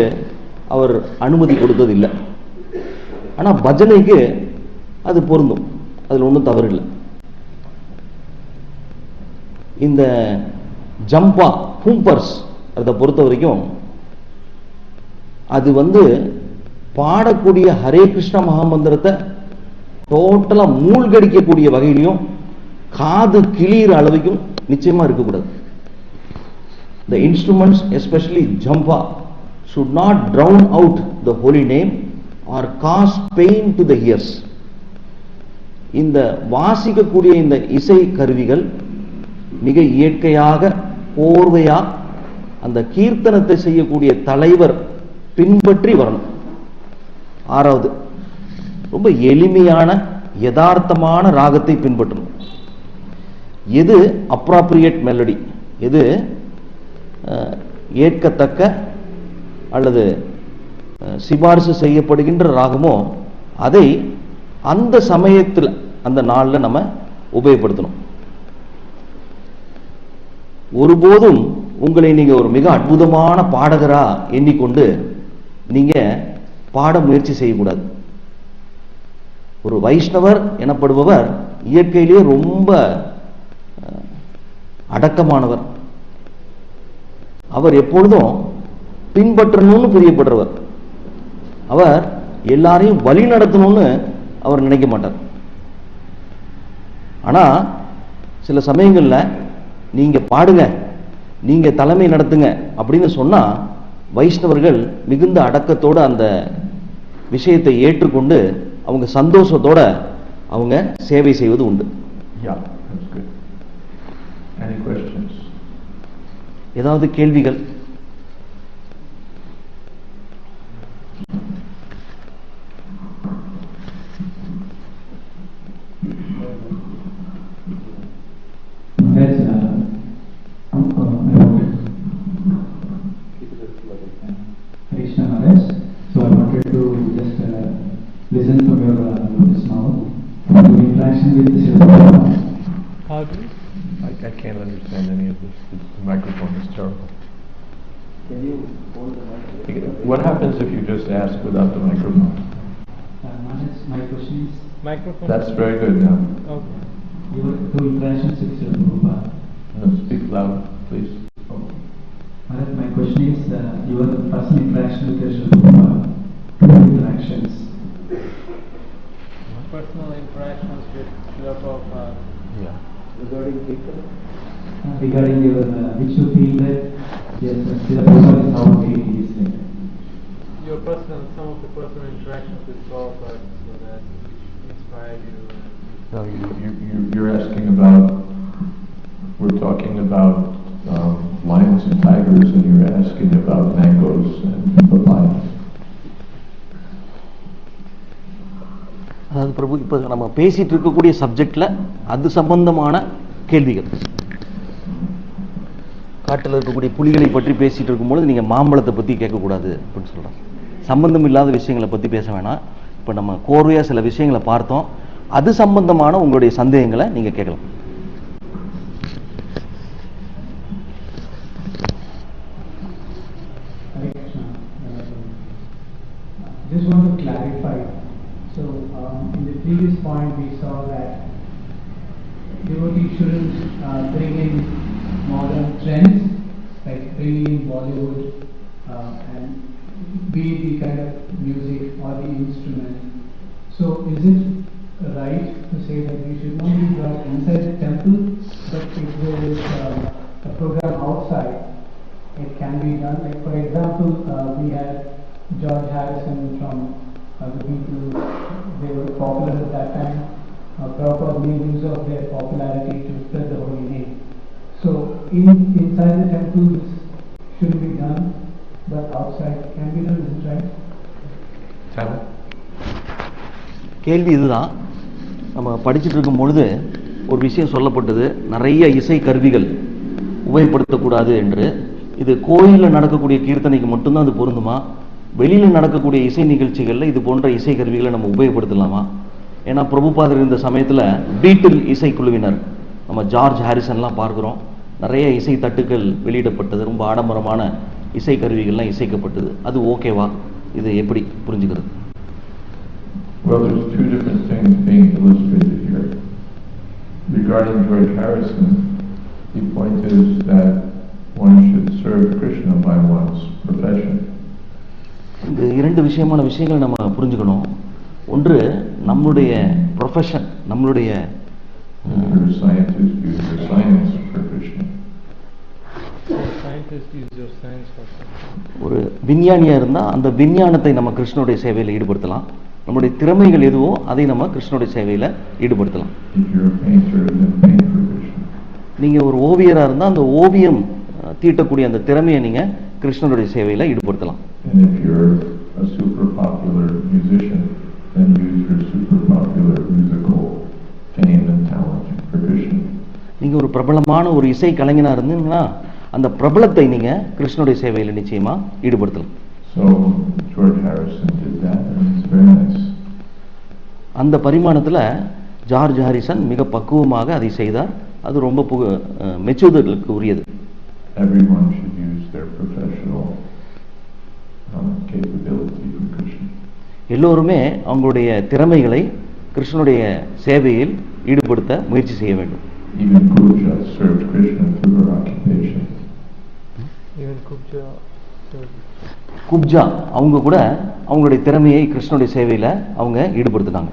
அவர் அனுமதி கொடுத்ததில்லை. ஆனால் பஜனைக்கு அது பொருந்தும், அதில் ஒன்றும் தவறு இல்லை. இந்த ஜம்பா, ஹூம்பர்ஸ் அதை பொறுத்த வரைக்கும் அது பாடக்கூடிய ஹரே கிருஷ்ண மகாமந்திரத்தை டோட்டலா மூழ்கடிக்கக்கூடிய வகையிலையும் காது கிளியிற அளவுக்கும் நிச்சயமா இருக்கக்கூடாது. The instruments, especially jhampa, should not drown out the holy name or cause pain to the ears. இந்த வாசிக்கக்கூடிய இந்த இசை கருவிகள் மிக இயற்கையாக, கோர்வையா அந்த கீர்த்தனத்தை செய்யக்கூடிய தலைவர் பின்பற்றி வரணும். 6வது, ரொம்ப எளிமையான யதார்த்தமான ராகத்தை பின்பற்றணும். எது அப்ராப்ரியேட் மெலடி, எது ஏற்கத்தக்க அல்லது சிபாரிசு செய்யப்படுகின்ற ராகமோ அதை அந்த சமயத்தில், அந்த நாளில் நம்ம உபயோகப்படுத்தணும். ஒருபோதும் உங்களை நீங்க ஒரு மிக அற்புதமான பாடகரா எண்ணிக்கொண்டு நீங்க பாட முயற்சி செய்யக்கூடாது. ஒரு வைஷ்ணவர் எனப்படுபவர் இயற்கையிலேயே ரொம்ப அடக்கமானவர். அவர் எப்பொழுதும் பின்பற்றணும்னு பிரியப்படுறவர். அவர் எல்லாரையும் வழி நடத்தணும்னு அவர் நினைக்க மாட்டார். ஆனா சில சமயங்கள்ல நீங்க பாடுங்க, நீங்க தலைமை நடத்துங்க அப்படின்னு சொன்னா வைஷ்ணவர்கள் மிகுந்த அடக்கத்தோட அந்த விஷயத்தை ஏற்றுக்கொண்டு அவங்க சந்தோஷத்தோட அவங்க சேவை செய்வது உண்டு. ஏதாவது கேள்விகள்? Krishna Maharaj, so I wanted to just listen from your notice now to interaction with the Shiva. I can't understand any of this. The microphone is terrible. Can you hold the microphone? What happens if you just ask without the microphone? My question is, Microphone. That's very good now. Okay. your two interactions with Srila Prabhupada. No, speak loud, please. Maharaj, my question is, your personal interaction with Srila Prabhupada, two interactions. Personal interactions with Srila Prabhupada. Yeah. Regarding Kirtan? Regarding your, which you feel that, yes, Srila Prabhupada is our deity, is like. Some of the personal interactions with Prabhupada, so that which inspired you. No, you're asking about, we're talking about lions and tigers, and you're asking about mangoes and papayas. அதாவது பிரபு, இப்போ நம்ம பேசிட்டு இருக்கக்கூடிய சப்ஜெக்ட்ல அது சம்பந்தமான கேள்விகள். காட்டில் இருக்கக்கூடிய புலிகளை பற்றி பேசிட்டு இருக்கும்போது நீங்க மாம்பழத்தை பத்தி கேட்கக்கூடாது அப்படின்னு சொல்றோம். சம்பந்தம் இல்லாத விஷயங்களை பத்தி பேச வேணாம். இப்போ நம்ம கோர்வையா சில விஷயங்களை பார்த்தோம், அது சம்பந்தமான உங்களுடைய சந்தேகங்களை நீங்க கேட்கலாம். Just want to clarify. So in the previous point we saw that devotees shouldn't bring in modern trends, like bringing in Bollywood and be the kind of music or the instrument. So is it right to say that we should not be brought inside the temple, but if there is a program outside, it can be done? Like for example, we had George Harrison from the people, they were popular at that time. Prabhupada made use of their popularity to spread the holy name. So inside the temple this shouldn't be done, but outside can be done, is it right? கேள்வி இதுதான். நம்ம படிச்சுட்டு இருக்கும் பொழுது ஒரு விஷயம் சொல்லப்பட்டது, நிறைய இசை கருவிகள் உபயோகப்படுத்தக்கூடாது என்று. இது கோயிலில் நடக்கக்கூடிய கீர்த்தனைக்கு மட்டும்தான் அது பொருந்துமா? வெளியில் நடக்கக்கூடிய இசை நிகழ்ச்சிகளில் இது போன்ற இசை கருவிகளை நம்ம உபயோகப்படுத்தலாமா? ஏன்னா பிரபுபாதர் இருந்த சமயத்தில் பீட்டில் இசைக்குழுவினர், நம்ம ஜார்ஜ் ஹாரிசன்லாம் பார்க்குறோம், நிறைய இசை தட்டுக்கள் வெளியிடப்பட்டது, ரொம்ப ஆடம்பரமான இசை கருவிகள்லாம் இசைக்கப்பட்டது. அது ஓகேவா? இது எப்படி புரிஞ்சுக்கிறது? Well, there's two different things being illustrated here. Regarding George Harrison, the point is that one should serve Krishna by one's profession. இந்த இரண்டு விஷயங்களை நம்ம புரிஞ்சுக்கணும். ஒன்று, நம்மளுடைய ப்ரொஃபஷன், நம்மளுடைய ஒரு விஞ்ஞானியா இருந்தா அந்த விஞ்ஞானத்தை நம்ம கிருஷ்ணனுடைய சேவையில் ஈடுபடுத்தலாம். நம்முடைய திறமைகள் எதுவோ அதை நம்ம கிருஷ்ணனுடைய சேவையில் ஈடுபடுத்தலாம். நீங்க ஒரு ஓவியரா இருந்தா அந்த ஓவியம் தீட்டக்கூடிய அந்த திறமையை நீங்க கிருஷ்ணனுடைய சேவையில் ஈடுபடுத்தலாம். And if you're a super popular musician, then use your super popular musical fame and talent for Krishna. நீங்க ஒரு பிரபலமான ஒரு இசை கலைஞனா இருந்தீங்கன்னா அந்த பிரபலத்தை நீங்க கிருஷ்ணனுடைய சேவையில் நிச்சயமா ஈடுபடுத்தலாம். So George Harrison did that, and it's very nice. அந்த பரிமாணத்துல ஜார்ஜ் ஹாரிசன் மிக பக்குவமாக அதை செய்தார். அது ரொம்ப மெச்சூர்தலுக்கு உரியது. Everyone should use their professional capability for Krishna. எல்லோருமே அவங்களுடைய திறமைகளை கிருஷ்ணனுடைய சேவையில் ஈடுபடுத்த முயற்சி செய்ய வேண்டும். Even Kubja served Krishna through her occupation. Even குப்ஜா அவங்க கூட அவங்களுடைய திறமையை கிருஷ்ணனுடைய சேவையில அவங்க ஈடுபடுத்தினாங்க.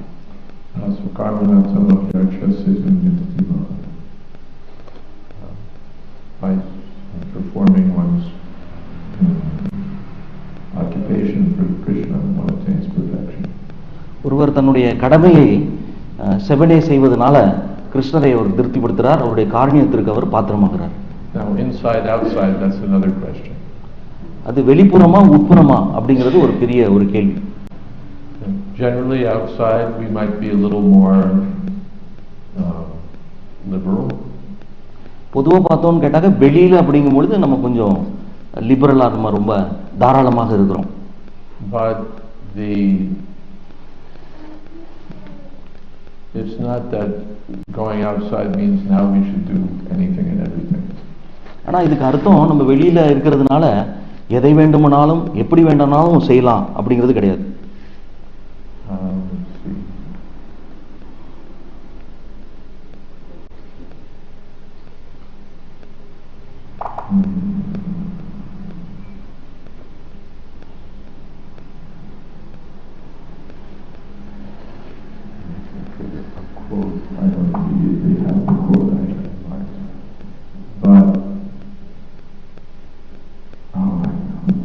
By performing one's occupation for Krishna, one attains perfection. ஒருவர் தன்னுடைய கடமையை செவனே செய்வதனால கிருஷ்ணரை அவர் திருப்திப்படுத்துறார், அவருடைய காரணியத்திற்கு அவர் பாத்திரமாகிறார். Now inside outside, that's another question. அது வெளிப்புறமா உட்புறமா அப்படிங்கிறது ஒரு பெரிய ஒரு கேள்வி. Generally outside we might be a little more liberal. பொதுவா பார்த்தோம்னு கேட்டாக்க வெளியில அப்படிங்கும் பொழுது நம்ம கொஞ்சம் லிபரலா, நம்ம ரொம்ப தாராளமாக இருக்கிறோம். But it's not that going outside means now we should do anything and everything. ஆனா இதுக்கு அர்த்தம் நம்ம வெளியில இருக்கிறதுனால எதை வேண்டுமானாலும் எப்படி வேண்டுமானாலும் செய்யலாம் அப்படிங்கிறது கிடையாது. quote. I don't immediately have the quote I marked. But, oh my God.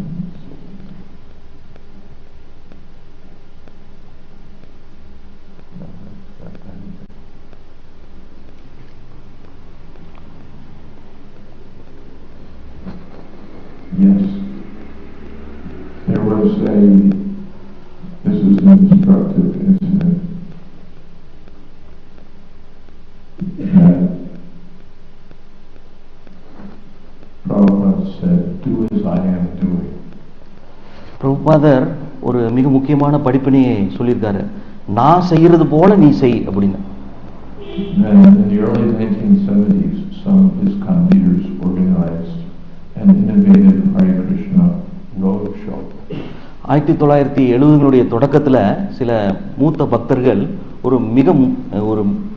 Yes. There was this is an instructive incident that Prabhupada said, do as I am doing. பிரபுபாதர் ஒரு மிக முக்கியமான படிப்பினையை சொல்லியிருக்காரு, நான் செய்யறது போல நீ செய் அப்படின்னு. Then in the early 1970s, some ISKCON leaders organized an innovative Hare Krishna road show. 1970களுடைய தொடக்கத்தில் சில மூத்த பக்தர்கள் ஒரு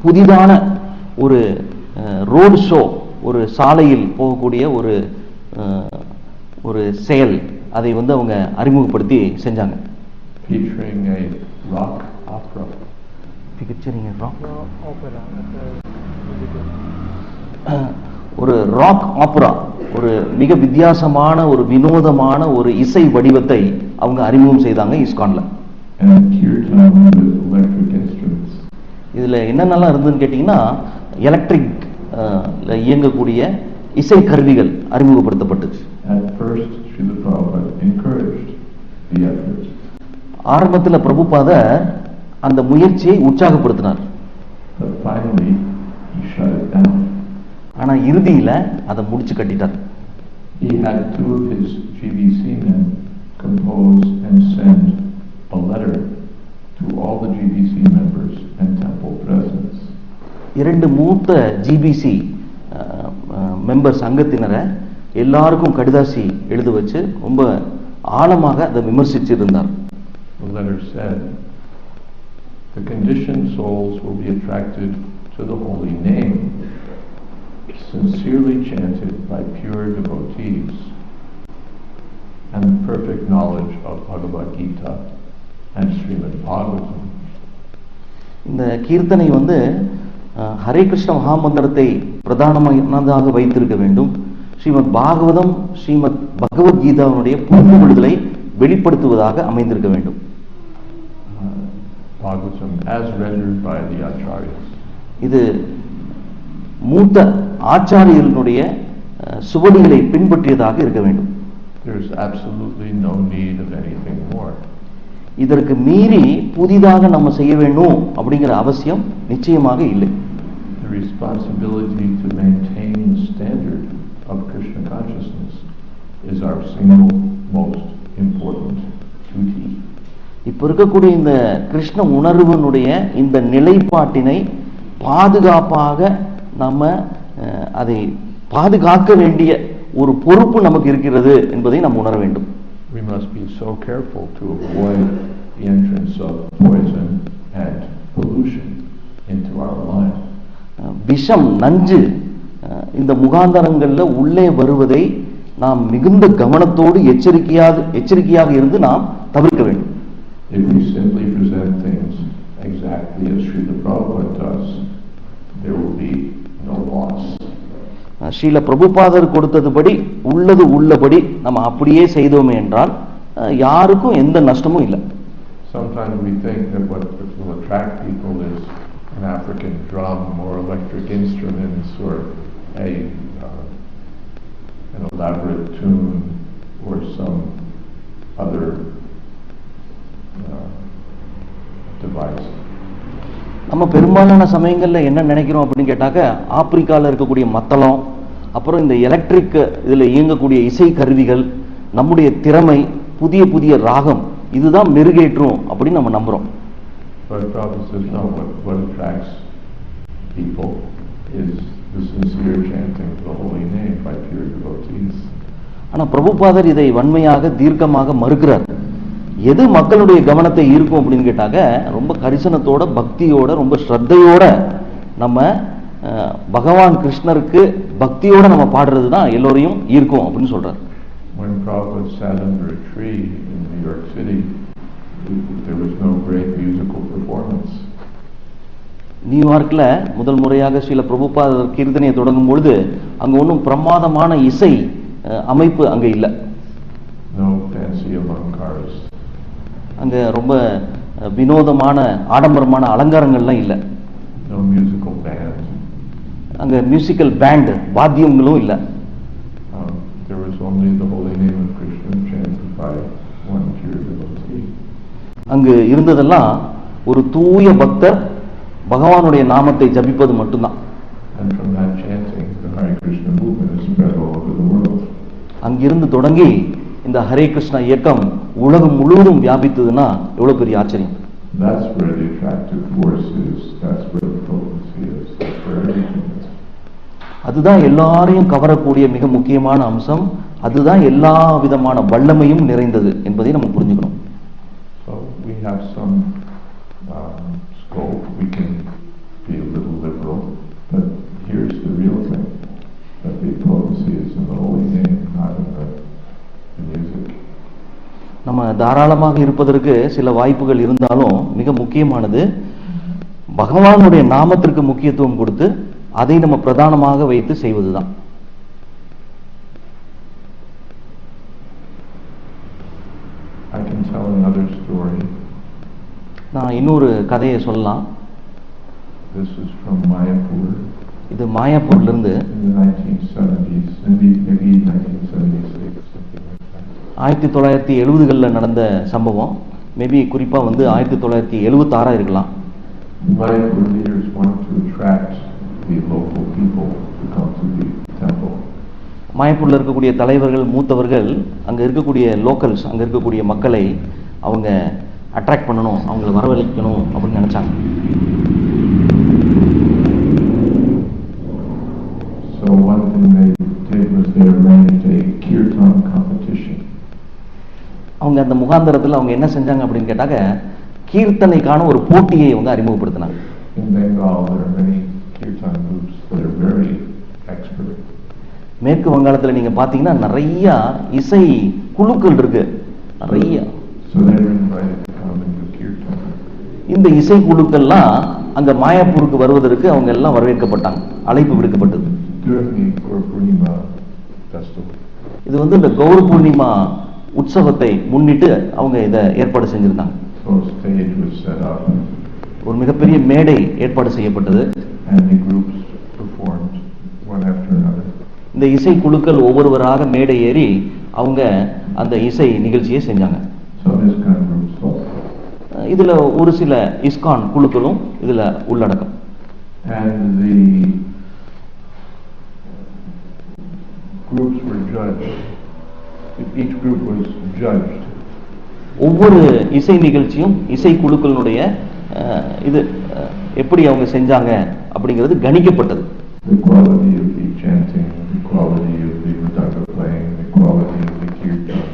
புதிதான ஒரு ரோடு ஷோ, ஒரு சாலையில் போகக்கூடிய ஒரு செயல், அதை அவங்க அறிமுகப்படுத்தி செஞ்சாங்க. Featuring a rock opera. Featuring a rock opera. ஒரு ராக் ஆப்பரா, ஒரு மிக வித்தியாசமான ஒரு வினோதமான ஒரு இசை வடிவத்தை அவங்க அறிமுகம் செய்தாங்க இஸ்கான்ல. இதுல என்னென்னலாம் இருந்துன்னு கேட்டீங்கன்னா, எலக்ட்ரிக் இயங்கக்கூடிய இசை கருவிகள் அறிமுகப்படுத்தப்பட்டுச்சு. ஆரம்பத்தில் பிரபுபாதர் அந்த முயற்சியை உற்சாகப்படுத்தினார். ஆனா இறுதியில அதை முடிச்சு கட்டிட்டார். He had two of his GBC men compose and send a letter to all the GBC members and temple presidents. இரண்டு மூத்த ஜிபிசி மெம்பர்ஸ் அங்கத்தினரை எல்லாருக்கும் கடிதாசி எழுத வச்சு ரொம்ப ஆழமாக அதை விமர்சிச்சு இருந்தார். The letter said, the conditioned souls will be attracted to the holy name, sincerely chanted by pure devotees, and the perfect knowledge of Bhagavad Gita and Srimad Bhagavatam. இந்த கீர்த்தனை ஹரே கிருஷ்ண மகாமந்திரத்தை பிரதானமாக வைத்திருக்க வேண்டும். ஸ்ரீமத் பாகவதம், ஸ்ரீமத் பகவத் கீதாவுடைய புரிந்து கொள்ளுதலை வெளிப்படுத்துவதாக அமைந்திருக்க வேண்டும். Bhagavatam as rendered by the acharyas. இது மூத்த ஆச்சாரியர்களுடைய சுவடிகளை பின்பற்றியதாக இருக்க வேண்டும். There is absolutely no need of anything more. இதற்கு மீறி புதிதாக நம்ம செய்ய வேண்டும் அப்படிங்கிற அவசியம் நிச்சயமாக இல்லை. The responsibility to maintain the standard of Krishna consciousness is our single most important duty. இப்ப இருக்கக்கூடிய இந்த கிருஷ்ண உணர்வினுடைய இந்த நிலைப்பாட்டினை பாதுகாப்பாக நம்ம அதை பாதுகாக்க வேண்டிய ஒரு பொறுப்பு நமக்கு இருக்கிறது என்பதை நாம் உணர வேண்டும். We must be so careful to avoid the entrance of poison and pollution into our life. விஷம், நஞ்சு இந்த முகாந்தரங்கள்ல உள்ளே வருவதை நாம் மிகுந்த கவனத்தோடு எச்சரிக்கையாக இருந்து நாம் தவிர்க்க வேண்டும். If we simply present things exactly as Srila Prabhupada does, there will be no loss. Srila பிரபுபாதர் கொடுத்ததுபடி உள்ளபடி நம்ம அப்படியே செய்தோமே என்றால் யாருக்கும் எந்த நஷ்டமும் இல்லை. Sometimes we think that what will attract people is an African drum or electric instruments or an elaborate tune or some other device. நம்ம பெரும்பாலான சமயங்கள்ல என்ன நினைக்கிறோம் அப்படின்னு கேட்டாக்க, ஆப்பிரிக்கால இருக்கக்கூடிய மத்தளம், அப்புறம் இந்த எலக்ட்ரிக் இதுல இயங்கக்கூடிய இசை கருவிகள், நம்முடைய திறமை, புதிய ராகம், இதுதான் மெருகேற்றும் அப்படின்னு நம்ம நம்புறோம். But Prabhupada says no, what attracts people is the sincere chanting of the holy name by pure devotees. ஆனா பிரபுபாதர் இதை வன்மையாக தீர்க்கமாக மறுக்கிறார். எது மக்களுடைய கவனத்தை ஈர்க்கும் அப்படின்னு கேட்டாக்க, ரொம்ப கரிசனத்தோட, பக்தியோட, ரொம்ப ஸ்ரத்தையோட நம்ம பகவான் கிருஷ்ணருக்கு பக்தியோட நம்ம பாடுறது தான் எல்லோரையும் ஈர்க்கும் அப்படின்னு சொல்றார். When Prabhupada sat under a tree in New York City, there was no great musical performance. நியூயார்க்கில் முதல் முறையாக ஸ்ரீல பிரபுபாதர் கீர்த்தனையை தொடங்கும் பொழுது அங்கே ஒன்றும் பிரமாதமான இசை அமைப்பு அங்கே இல்லை. அங்கே ரொம்ப வினோதமான ஆடம்பரமான அலங்காரங்கள்லாம் இல்லை. அங்கே மியூசிக்கல் பேண்ட் வாத்தியங்களும் இல்லை. அங்கு இருந்ததெல்லாம் ஒரு தூய பக்தர் பகவானுடைய நாமத்தை ஜபிப்பது மட்டும்தான். அங்கிருந்து தொடங்கி இந்த ஹரே கிருஷ்ணா இயக்கம் உலகம் முழுவதும் வியாபித்ததுன்னா எவ்வளவு பெரிய ஆச்சரியம். அதுதான் எல்லாரையும் கவரக்கூடிய மிக முக்கியமான அம்சம். அதுதான் எல்லா விதமான வல்லமையும் நிறைந்தது என்பதை நம்ம புரிஞ்சுக்கணும். Scope, we can be a little liberal, but here's the real thing, that the potency is in the holy name, not in the music. நம்ம தாராளமாக இருப்பதற்கு சில வாய்ப்புகள் இருந்தாலும் மிக முக்கியமானது பகவானுடைய நாமத்திற்கு முக்கியத்துவம் கொடுத்து அதை நம்ம பிரதானமாக வைத்து செய்வதுதான். I can tell another story. நான் இன்னொரு கதையை சொல்லலாம். This is from Mayapur. இது மாயாப்பூர்ல இருந்து in the 1970s, maybe 1976, something like that. 1970களில் நடந்த சம்பவம். மேபி குறிப்பா 1976 இருக்கலாம். Mayapur leaders wanted to attract the local people to come to the temple. மாயப்பூர்ல இருக்கக்கூடிய தலைவர்கள், மூத்தவர்கள் அங்க இருக்கக்கூடிய லோக்கல்ஸ், அங்க இருக்கக்கூடிய மக்களை அவங்க அட்ராக்ட் பண்ணணும், அவங்களை வரவழைக்கணும் அப்படின்னு நினைச்சாங்க. So one thing they did was they arranged a Kirtan competition. அவங்க அந்த முகாந்தரத்தில் அவங்க என்ன செஞ்சாங்க அப்படின்னு கேட்டாங்க, கீர்த்தனைக்கான ஒரு போட்டியை அவங்க அறிமுகப்படுத்தினாங்க. In Bengal there are many Kirtan groups that are very expert. மேற்கு வங்காளத்தில் நீங்க பாத்தீங்கன்னா நிறைய இசை குழுக்கள் இருக்கு, நிறைய. So they were invited to come and do Kirtan. இந்த இசை குழுக்கள்லாம் அங்க மாயாப்பூருக்கு வருவதற்கு அவங்க எல்லாம் வரவேற்கப்பட்டாங்க, அழைப்பு விடுக்கப்பட்டது. During the Gaur Purnima festival. இது இந்த கௌர பூர்ணிமா உற்சவத்தை முன்னிட்டு அவங்க இதை ஏற்பாடு செஞ்சிருந்தாங்க. So a stage was set up. ஒரு மிகப்பெரிய மேடை ஏற்பாடு செய்யப்பட்டது. And the groups performed one after another. இந்த இசை குழுக்கள் ஒவ்வொருவராக மேடை ஏறி அவங்க அந்த இசை நிகழ்ச்சியை செஞ்சாங்க. So ISKCON groups also. இதுல ஒரு சில ISKCON குழுக்களும் இதுல உள்ளடக்கம். And the groups were judged. Each group was judged. ஒவ்வொரு இசை நிகழ்ச்சியும் இசை குழுக்களுடைய இது எப்படி அவங்க செஞ்சாங்க அப்படிங்கிறது கணிக்கப்பட்டது. The quality of the chanting, the quality of the mridanga playing, the quality of the kirtan,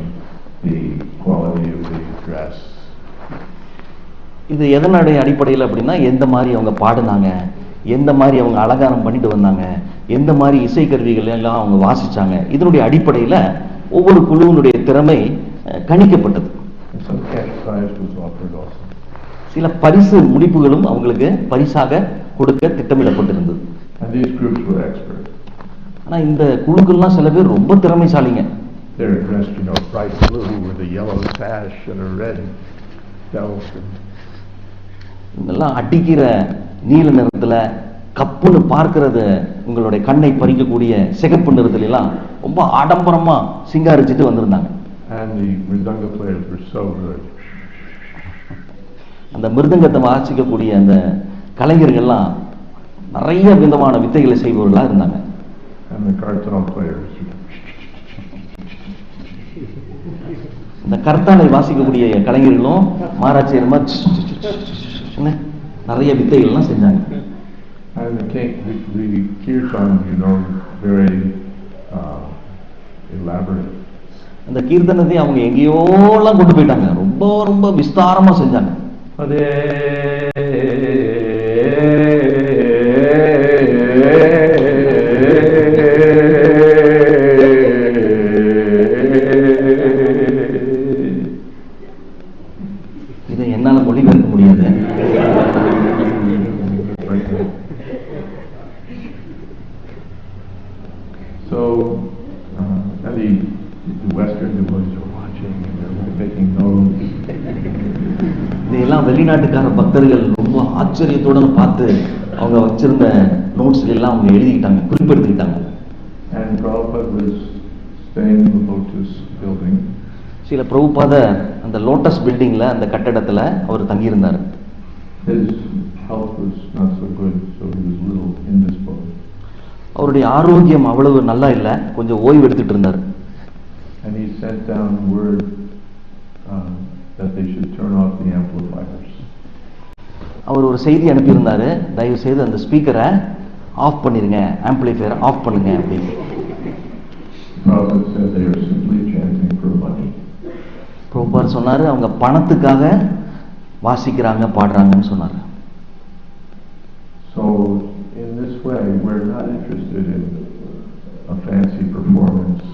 the quality of the dress. இது எதனுடைய அடிப்படையில் அப்படின்னா, எந்த மாதிரி அவங்க பாடினாங்க, எந்த மாதிரி அவங்க அலங்காரம் பண்ணிட்டு வந்தாங்க, எந்த மாதிரி இசை கருவிகள் எல்லாம் அவங்க வாசிச்சாங்க, இதனுடைய அடிப்படையில் ஒவ்வொரு குழுவினுடைய திறமை கணிக்கப்பட்டது. Some cash prize was offered also. சில பரிசு முடிப்புகளும் அவங்களுக்கு பரிசாக கொடுக்க திட்டமிடப்பட்டிருந்தது. And these groups were expert. ஆனா இந்த குழுக்கள்லாம் சில பேர் ரொம்ப திறமைசாலிங்க. They're dressed, bright blue with a yellow sash and a red belt. இதெல்லாம் அடிக்கிற நீல நிறத்துல கப்புன்னு பார்க்கறது உங்களுடைய கண்ணை பறிக்கக்கூடிய சிகப்பு நிறத்துல எல்லாம் ரொம்ப ஆடம்பரமா சிங்காரிச்சுட்டு வந்திருந்தாங்க. And the mridanga players were so good. அந்த மிருதங்கத்தை வாசிக்கக்கூடிய அந்த கலைஞர்கள்லாம் நிறைய விதமான வித்தைகளை செய்பவர்களா இருந்தாங்க. And the kirtan players. இந்த கர்த்தானை வாசிக்கக்கூடிய கலைஞர்களும் மகாராஜ் நிறைய வித்தைகள்லாம் செஞ்சாங்க. And the kirtan, very elaborate. அந்த கீர்த்தனத்தை அவங்க எங்கேயோலாம் கொண்டு போயிட்டாங்க, ரொம்ப ரொம்ப விஸ்தாரமா செஞ்சாங்க. இதை என்னால மொழிபெயர்க்க முடியாது. ஆச்சரியத்தோட பார்த்து அவங்க வச்சிருந்த நோட்ஸ்ல எல்லாம் அவங்க எழுதிக்கிட்டாங்க, குறிப்பெடுத்துக்கிட்டாங்க. And Prabhupada was staying in the Lotus building. சில பிரபுபாத அந்த லோட்டஸ் பில்டிங்ல, அந்த கட்டடத்துல அவர் தங்கியிருந்தார். His health was not so good, so he was a little indisposed. அவருடைய ஆரோக்கியம் அவ்வளவு நல்லா இல்ல, கொஞ்சம் ஓய்வு எடுத்துட்டு இருந்தார். And he sent down word that they should turn off the amplifiers. அவர் ஒரு செய்தி அனுப்பியிருந்தாரு, தயவு செய்து அந்த ஸ்பீக்கரை ஆஃப் பண்ணிருங்க, ஆம்பிளிஃபையரை ஆஃப் பண்ணுங்க அப்படின்னு. Prophet said they are simply chanting for money. பிரபுபாதர் சொன்னாரு, அவங்க பணத்துக்காக வாசிக்கிறாங்க, பாடுறாங்கன்னு சொன்னாரு. So in this way, we're not interested in a fancy performance,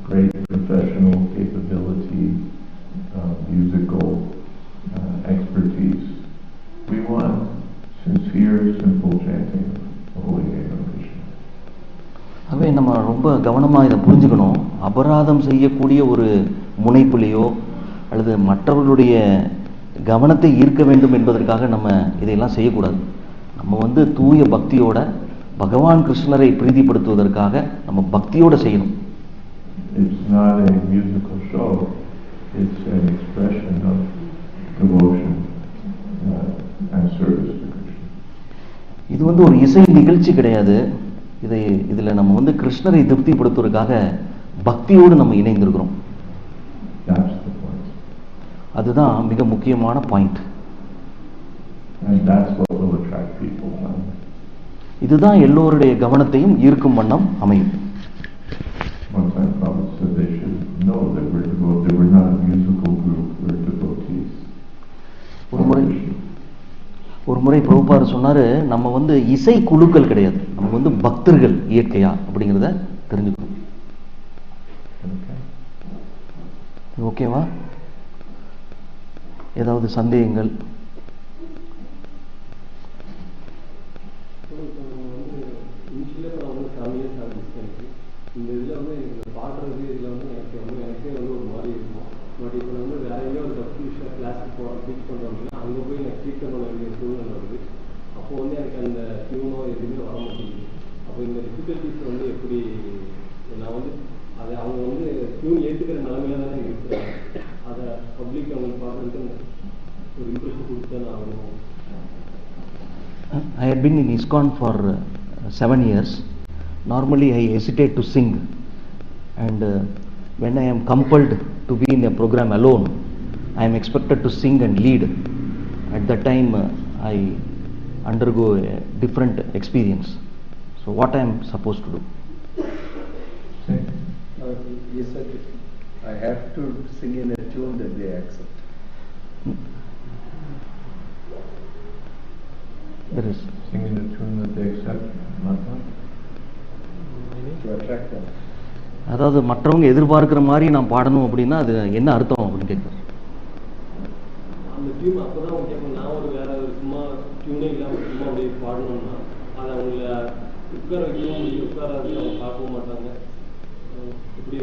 great professional capability, musical expertise. We want sincere, simple chanting of the holy name of Krishna. அவே நம்ம ரொம்ப கவனமா இதை புரிஞ்சுக்கணும். அபராதம் செய்யக்கூடிய ஒரு முனைப்புலையோ அல்லது மற்றவர்களுடைய கவனத்தை ஈர்க்க வேண்டும் என்பதற்காக நம்ம இதையெல்லாம் செய்யக்கூடாது. நம்ம தூய பக்தியோட பகவான் கிருஷ்ணரை பிரீதிப்படுத்துவதற்காக நம்ம பக்தியோட செய்யணும். It's not a musical show, it's an expression of devotion and service to Krishna. இது ஒரு இசை நிகழ்ச்சி கிடையாது. இதுல நம்ம கிருஷ்ணரை திருப்திப்படுத்துவதற்காக பக்தியோடு நம்ம இணைந்திருக்கிறோம். That's the point. அதுதான் மிக முக்கியமான point. And that's what will attract people. இதுதான் எல்லோருடைய கவனத்தையும் ஈர்க்கும் வண்ணம் அமையும். One time Prabhupada said they should know that we're not a musical group, we're devotees. ஒரு முறை பிரபுபாதர் சொன்னாரு, நம்ம இசை குழுக்கள் கிடையாது, நம்ம பக்தர்கள் இயற்கையா அப்படிங்கிறத தெரிஞ்சுக்கணும். ஓகேவா? ஏதாவது சந்தேகங்கள்? இந்த இதில் பாடுறது இதில் எனக்கே ஒரு மாதிரி இருக்கும். பட் இப்போ வேற எங்கேயோ ஒரு பக்தி விஷயம் கிளாஸுக்கு டீச் பண்ணுறோம்னா அங்கே போய் நான் டீச் பண்ண வேண்டிய சூழ்நிலை வருது. அப்போ எனக்கு அந்த டியூனோ எதுவுமே வர மாட்டேங்குது. அப்போ இந்த டிஃபிகல்ட்டிஸ் எப்படி நான் அதை அவங்க டியூன் ஏற்றுக்கிற நிலைமையில தானே இருக்கிறாங்க. அதை பப்ளிக் அவங்களுக்கு பார்க்குறதுக்கு ஒரு இம்ப்ரெஷன் கொடுத்து தான் ஆகணும். I had been in ISKCON for 7 years. Normally I hesitate to sing, and when I am compelled to be in a program alone, I am expected to sing and lead. At that time I undergo a different experience. So what I am supposed to do? He said I have to sing in a tune that they accept. There is sing in a tune that they accept, to attract them. அதாவது மற்றவங்க எதிர்பார்க்கிற மாதிரி நான் பாடணும் அப்படின்னா அது என்ன அர்த்தம் அப்படின்னு கேட்குறேன். அந்த டியூன் அப்போதான் கேட்போம். நான் ஒரு வேற சும்மா டியூனே இல்லாமல் சும்மா அப்படியே பாடணும்னா அதை அவங்கள உட்கார வைக்கவும் உட்காராது, அவங்க பார்க்கவும் மாட்டாங்க. இப்படி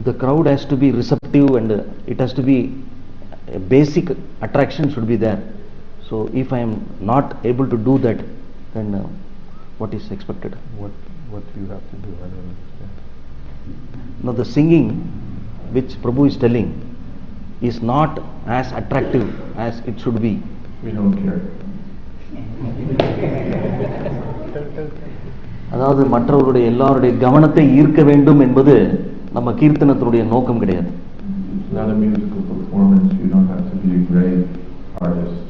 The crowd has to be receptive and it has to be a basic attraction should be there. So if I am not able to do that, then what is expected? What do you have to do? I don't understand. Now the singing which Prabhu is telling is not as attractive as it should be. We don't care. அதாவது மற்றவருடைய எல்லாருடைய கவனத்தை ஈர்க்க வேண்டும் என்பது நம்ம கீர்த்தனத்தினுடைய நோக்கம் கிடையாது. It's not a musical performance. You don't have to be a great artist.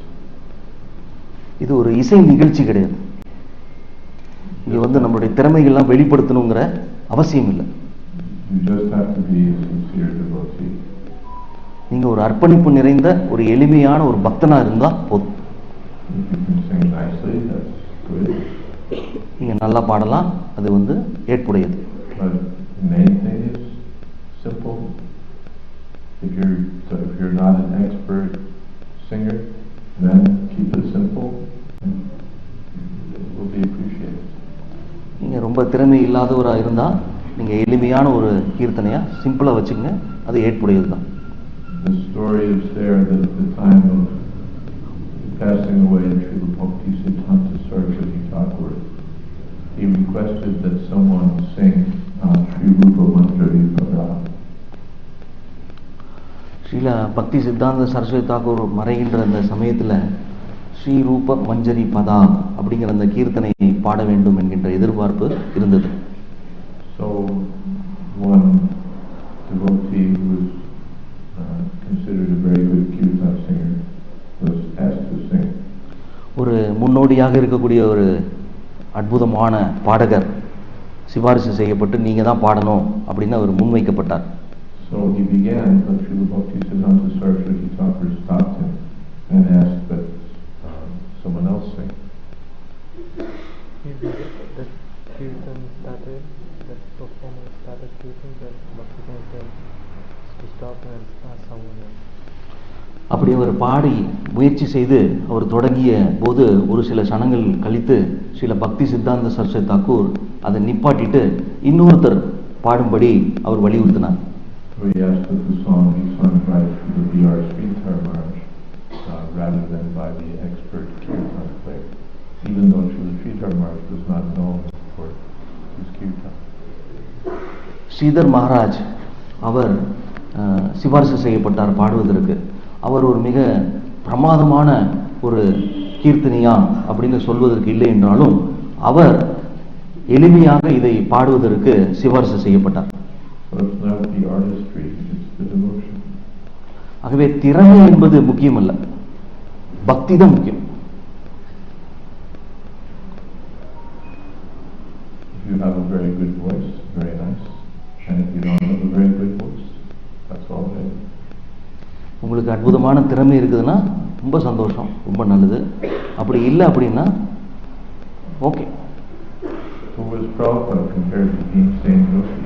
இது ஒரு இசை நிகழ்ச்சி கிடையாது. இங்க நம்மளுடைய திறமைகள்லாம் வெளிப்படுத்தணுங்கிற அவசியம் இல்லை. You just have to be a sincere devotee. நீங்க ஒரு அர்ப்பணிப்பு நிறைந்த ஒரு எளிமையான ஒரு பக்தனா இருந்தா போதும். If you can sing nicely, that's good. நீங்க நல்லா பாடலாம், அது ஏற்புடையது. But the main thing is simple. If you're not an expert singer, then keep it simple and it will be appreciated. நீங்க ரொம்ப திறமை இல்லாதவரா இருந்தா நீங்க எளிமையான ஒரு கீர்த்தனையா சிம்பிளா வச்சுங்க, அது ஏற்புடையது தான். The story is there that at the time of பக்தி சித்தாந்த சரஸ்வதி தாக்கூர் மறைகின்ற அந்த சமயத்தில் ஸ்ரீ ரூப மஞ்சரி பதா அப்படிங்கிற அந்த கீர்த்தனையை பாட வேண்டும் என்கின்ற எதிர்பார்ப்பு இருந்தது. So one devotee who was considered a very good kirtan singer was asked to sing. ஒரு முன்னோடியாக இருக்கக்கூடிய ஒரு அற்புதமான பாடகர் சிபாரிசு செய்யப்பட்டு நீங்க தான் பாடணும் அப்படின்னு அவர் முன்வைக்கப்பட்டார். So he began, but Srila Bhaktisiddhanta Saraswati Thakur stopped him and asked that someone else sing. The Kirtan started, the performance started Kirtan, that Bhaktisiddhanta to stop and ask someone else. அப்படி அவர் பாடி முயற்சி செய்து அவர் தொடங்கிய போது ஒரு சில சனங்கள் கழித்து சில பக்தி சித்தாந்த சரஸ்வதி தாக்கூர் அதை நிப்பாட்டிட்டு இன்னொருத்தர் பாடும்படி அவர் வலியுறுத்தினார். So he asked that the song be sung by the V.R. Sridhar Maharaj rather than by the expert kirtan player, even though Sridhar Maharaj was not known for his kirtan. Sridhar Maharaj அவர் சிபாரிசு செய்யப்பட்டார் பாடுவதற்கு. அவர் ஒரு மிக பிரமாதமான ஒரு கீர்த்தனியா அப்படின்னு சொல்வதற்கு இல்லை என்றாலும் அவர் எளிமையாக இதை பாடுவதற்கு சிபாரிசு செய்யப்பட்டார். ஆகவே திறமை என்பது முக்கியமல்ல, பக்தி தான் முக்கியம். If you have a very good voice, very nice, and if you don't have a very good voice, that's all right. உங்களுக்கு அற்புதமான திறமை இருக்குதுன்னா ரொம்ப சந்தோஷம், ரொம்ப நல்லது. அப்படி இல்லை அப்படின்னா okay. Who was Prabhupada compared to Bhimsen Joshi?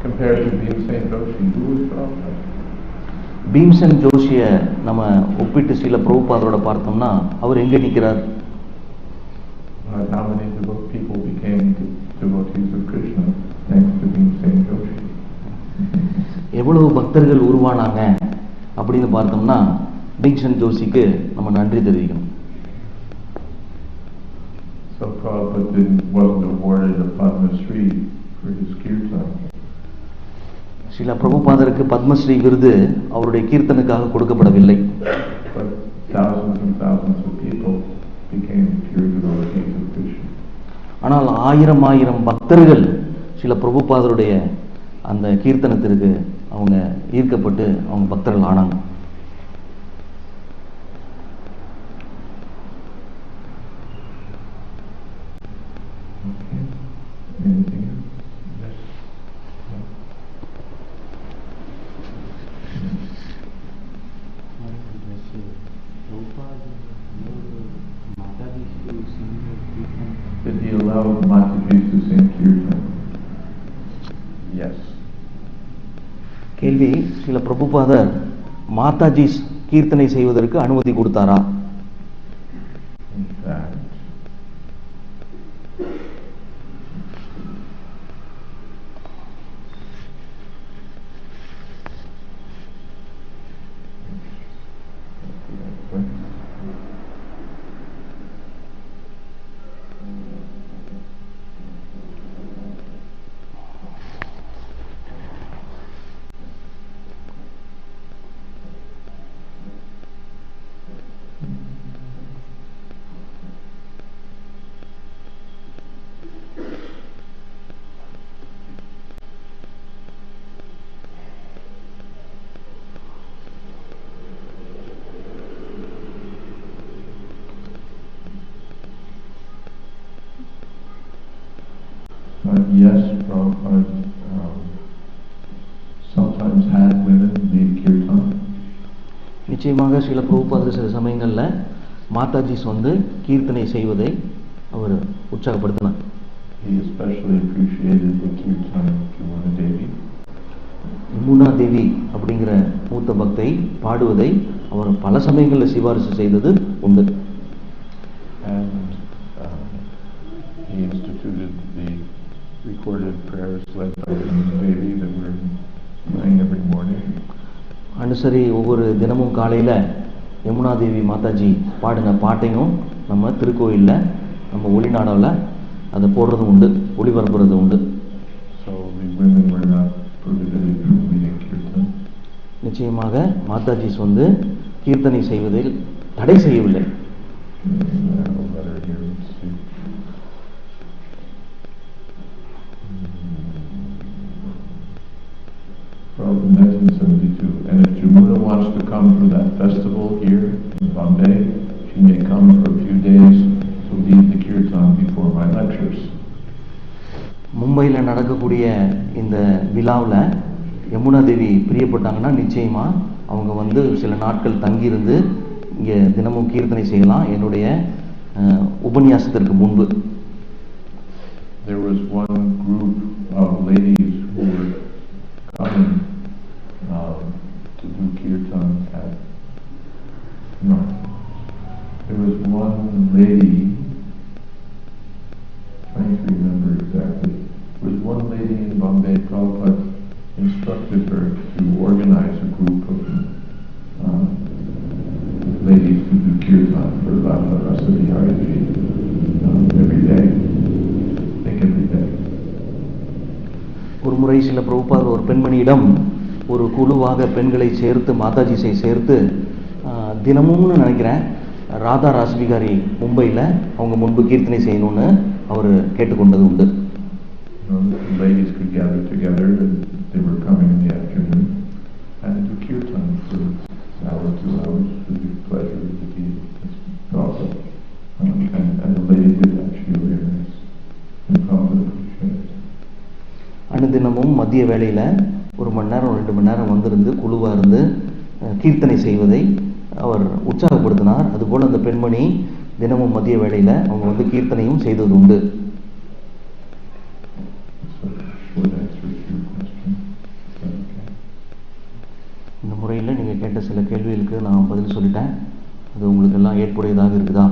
Compared to Bhimsen Joshi, who was Prabhupada? Bhimsen ஜோஷிய நம்ம ஒப்பிட்டு சில பிரபுபாதரோட பார்த்தோம்னா அவர் எங்க நிற்கிறார்? How many people became devotees of Krishna thanks to Bhimsen Joshi? எவ்வளவு பக்தர்கள் உருவானாங்க அப்படின்னு பார்த்தோம்னா பீம்சன் ஜோஷிக்கு நம்ம நன்றி தெரிவிக்கணும். So Prabhupada wasn't awarded a Padma Shri for his kirtan. சில பிரபுபாதருக்கு பத்மஸ்ரீ விருது அவருடைய கீர்த்தனுக்காக கொடுக்கப்படவில்லை. But thousands and thousands of people became pure devotees of Krishna. ஆனால் ஆயிரம் பக்தர்கள் சில பிரபுபாதருடைய அந்த கீர்த்தனத்திற்கு அவங்க ஈர்க்கப்பட்டு அவங்க பக்தர்கள் ஆனாங்க. Did he allow Mataji to sing kirtan? Yes. கேள்வி, சில பிரபுபாதர் மாதாஜி கீர்த்தனை செய்வதற்கு அனுமதி கொடுத்தாரா? In fact, yes, Prabhupada sometimes had women lead kirtan. நிச்சயமாக சில பிரபுபாதர் சில சமயங்கள்ல மாதாஜிஸ் வந்து கீர்த்தனை செய்வதை அவர் உற்சாகப்படுத்தினார். He especially appreciated the kirtan of Yamuna Devi. Yamuna தேவி அப்படிங்கிற மூத்த பக்தை பாடுவதை அவர் பல சமயங்களில் சிபாரிசு செய்தது உண்டு. And he instituted the recorded prayers led by Yamuna Devi that we're playing every morning. அனுசரி ஒவ்வொரு தினமும் காலையில் யமுனா தேவி மாதாஜி பாடின பாட்டையும் நம்ம திருக்கோயிலில் நம்ம ஒளிநாடாவில் அதை போடுறதும் உண்டு, ஒளிபரப்புறது உண்டு. So the women were not prohibited from leading kirtan. நிச்சயமாக மாதாஜிஸ் வந்து கீர்த்தனை செய்வதில் தடை செய்யவில்லை. From 1972, and if Jamuna wants to come for that festival here in Bombay, she may come for a few days to lead the kirtan before my lectures. மும்பையில் நடக்கக்கூடிய இந்த விழாவில் யமுனா தேவி பிரியப்பட்டாங்கன்னா நிச்சயமா அவங்க வந்து சில நாட்கள் தங்கியிருந்து இங்கே தினமும் கீர்த்தனை செய்யலாம் என்னுடைய உபன்யாசத்திற்கு முன்பு. There was one group of ladies who were coming to do kirtan at, no, there was one lady, trying to remember exactly, there was one lady in Bombay, Prabhupada instructed her to organize a group of ladies to do kirtan for Lata Rasa Vihariji every day. I think every day. ஒரு முறை சில பிரபுபாதர் ஒரு பெண்மணியிடம் ஒரு குழுவாக பெண்களை சேர்த்து மாதாஜிஸை சேர்த்து தினமும்னு நினைக்கிறேன் ராதா ராஸ்பிகாரி மும்பையில் அவங்க முன்பு கீர்த்தனை செய்யணும்னு அவர் கேட்டுக்கொண்டது உண்டு. Ladies could gather together and they were coming in the afternoon and do kirtan for an hour, 2 hours for the pleasure of the deity. And the lady did actually realize and probably appreciate it. அனுதினமும் மதிய வேளையில் 1 மணி நேரம் 2 மணி நேரம் வந்திருந்து குழுவாக இருந்து கீர்த்தனை செய்வதை அவர் உற்சாகப்படுத்தினார். அதுபோல் அந்த பெண்மணி தினமும் மதிய வேளையில் அவங்க வந்து கீர்த்தனையும் செய்தது உண்டு. இந்த முறையில் நீங்கள் கேட்ட சில கேள்விகளுக்கு நான் பதில் சொல்லிட்டேன். அது உங்களுக்கு எல்லாம் ஏற்புடையதாக இருக்குதா?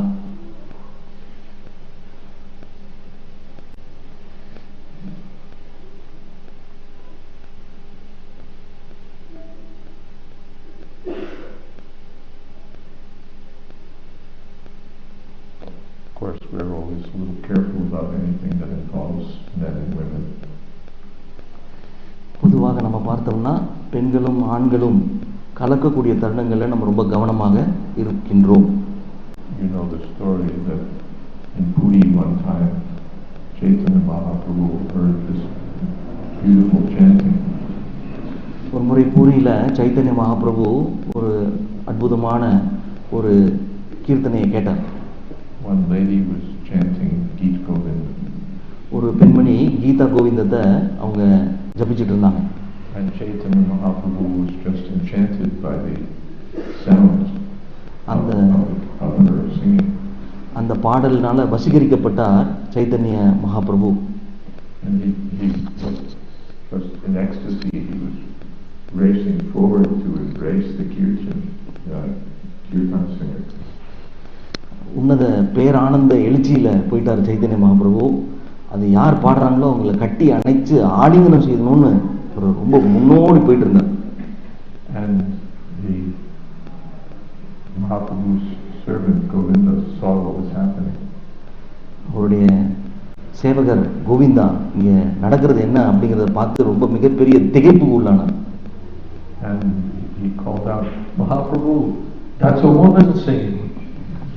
Of course, we're always a little careful about anything that involves men and women. பொதுவாக நம்ம பார்த்தோம்னா பெண்களும் ஆண்களும் கலக்கக்கூடிய தருணங்களில் நம்ம ரொம்ப கவனமாக இருக்கின்றோம். You know the story that in Puri one time Chaitanya Mahaprabhu heard this beautiful chanting. ஒரு முறை பூரியில் சைத்தன்ய மகாபிரபு ஒரு அற்புதமான ஒரு கீர்த்தனையை கேட்டார். One lady was chanting Gita Govinda. ஒரு பெண்மணி கீதா கோவிந்தத்தை அவங்க ஜபிச்சுட்டு இருந்தாங்க. And Chaitanya Mahaprabhu was just enchanted by the sounds of her singing. அந்த பாடலினால வசீகரிக்கப்பட்டார் Chaitanya Mahaprabhu. And he was in ecstasy. He was racing forward to embrace the kirtan singer. உன்னத பேரானந்த எழுச்சியில போயிட்டார் சைத்தன்ய மகாபிரபு. அது யார் பாடுறாங்களோ அவங்களை கட்டி அணைச்சு ஆலிங்கனம் செய்யணும்னு ஒரு ரொம்ப முன்னோடி போயிட்டு இருந்தார். And the Mahaprabhu's servant Govinda saw what was happening. அவருடைய சேவகர் கோவிந்தா இங்க நடக்கிறது என்ன அப்படிங்கறத பார்த்து ரொம்ப மிகப்பெரிய திகைப்பு உள்ளானார். And he called out, Mahaprabhu, that's a woman singing.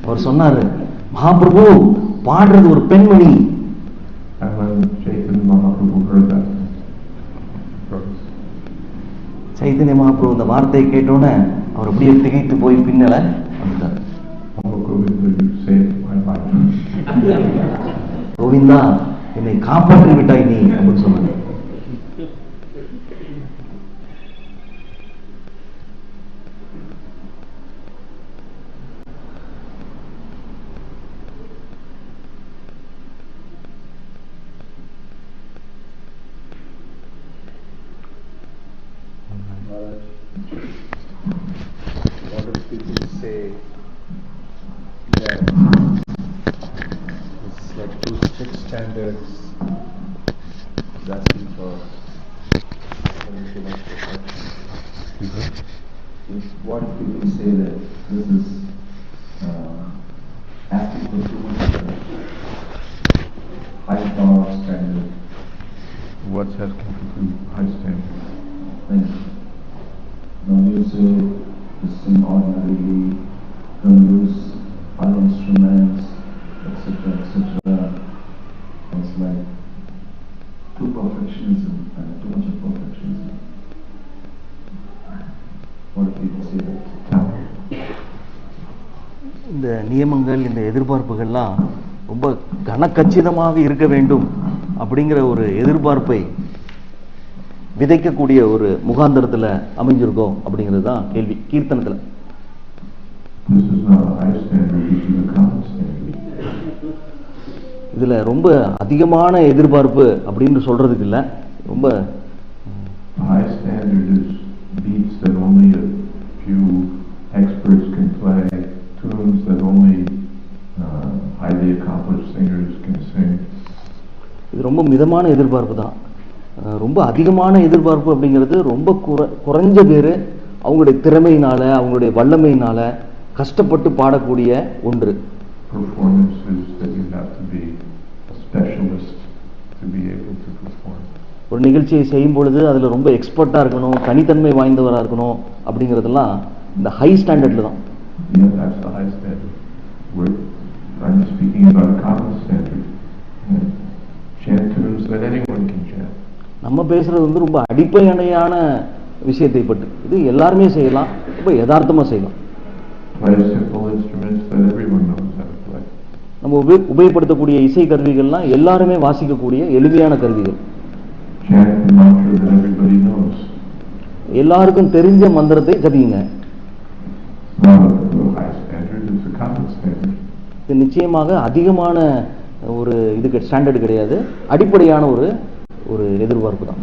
அவர் சொன்னாரு, மகாபிரபு பாடுறது ஒரு பெண்மணி. And when Chaitanya Mahaprabhu heard that, Chaitanya Mahaprabhu இந்த வார்த்தையை கேட்டோன்னே அவர் அப்படியே திகைத்து போய் பின்னல வந்துட்டார். கோவிந்தா என்னை காப்பாற்றி விட்டாய் நீ அப்படின்னு சொன்னாங்க. What if people say that it's like two strict standards asking for permission of perfection? What if people say that this is asking for too much high power standard? what's asking for high standard? Like, now you going to use other instruments, etc., etc. It's like too perfectionism and too much of perfectionism. What do people say that? இந்த நியமங்கள், இந்த எதிர்பார்ப்புகள்லாம் ரொம்ப கனக்கச்சிதமாக இருக்க வேண்டும் அப்படிங்கிற ஒரு எதிர்பார்ப்பை விதைக்கக்கூடிய ஒரு முகாந்தரத்தில் அமைஞ்சிருக்கோம் அப்படிங்கிறது தான் கேள்வி கீர்த்தனத்தில். இதுல ரொம்ப அதிகமான எதிர்பார்ப்பு அப்படின்னு சொல்றதுக்கு இல்லை, ரொம்ப beats that only a few experts can play, tunes that only highly accomplished singers can sing. இது ரொம்ப மிதமான எதிர்பார்ப்பு தான். ரொம்ப அதிகமான எதிர்பார்ப்பு அப்படிங்கிறது ரொம்ப குறைஞ்ச பேர் அவங்களுடைய திறமையினால, அவங்களுடைய வல்லமையினால கஷ்டப்பட்டு பாடக்கூடிய ஒன்று. Performances that you have to be a specialist to be able to perform. ஒரு நிகழ்ச்சியை செய்யும் பொழுது அதில் ரொம்ப எக்ஸ்பர்ட்டாக இருக்கணும், தனித்தன்மை வாய்ந்தவராக இருக்கணும் அப்படிங்கிறதெல்லாம் இந்த ஹை ஸ்டாண்டர்டில் தான். நம்ம பேசுறது வந்து ரொம்ப அடிப்படையான விஷயத்தை பற்றி, இது எல்லாருமே செய்யலாம், ரொம்ப யதார்த்தமாக செய்யலாம். நம்ம உபயோகப்படுத்தக்கூடிய இசை கருவிகள்லாம் எல்லாருமே வாசிக்கக்கூடிய எளிமையான கருவிகள். எல்லாருக்கும் தெரிஞ்ச மந்திரத்தை ஜபிங்க. இது நிச்சயமாக அதிகமான ஒரு இதுக்கு ஸ்டாண்டர்டு கிடையாது, அடிப்படையான ஒரு ஒரு எதிர்பார்ப்பு தான்.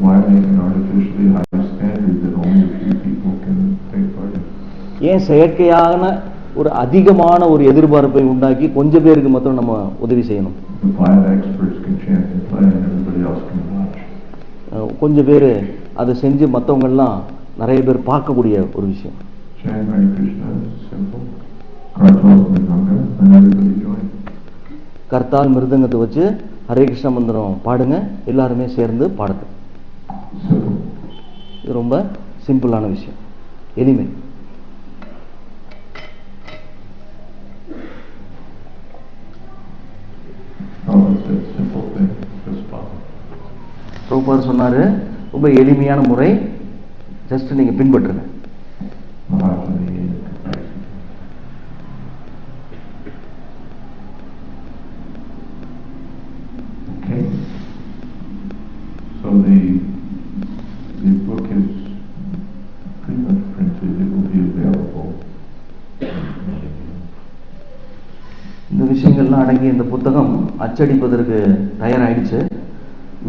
ஏன் செயற்கையான ஒரு அதிகமான ஒரு எதிர்பார்ப்பை உண்டாக்கி கொஞ்சம் பேருக்கு மட்டும் நம்ம உதவி செய்யணும்? கொஞ்சம் பேர் அதை செஞ்சு மற்றவங்கெல்லாம் நிறைய பேர் பார்க்கக்கூடிய ஒரு விஷயம். கர்த்தால் மிருதங்கத்தை வச்சு ஹரே கிருஷ்ண மந்திரம் பாடுங்க, எல்லாருமே சேர்ந்து பாடுங்க. இது ரொம்ப சிம்பிளான விஷயம், எளிமை. பிரபுபாதர் சொன்னாரு, ரொம்ப எளிமையான முறை, ஜஸ்ட் நீங்க பின்பற்றுங்க. So the book is pretty much printed. It will be available. இந்த விஷயங்கள்லாம் அடங்கிய இந்த புத்தகம் அச்சடிப்பதற்கு தயாராயிடுச்சு.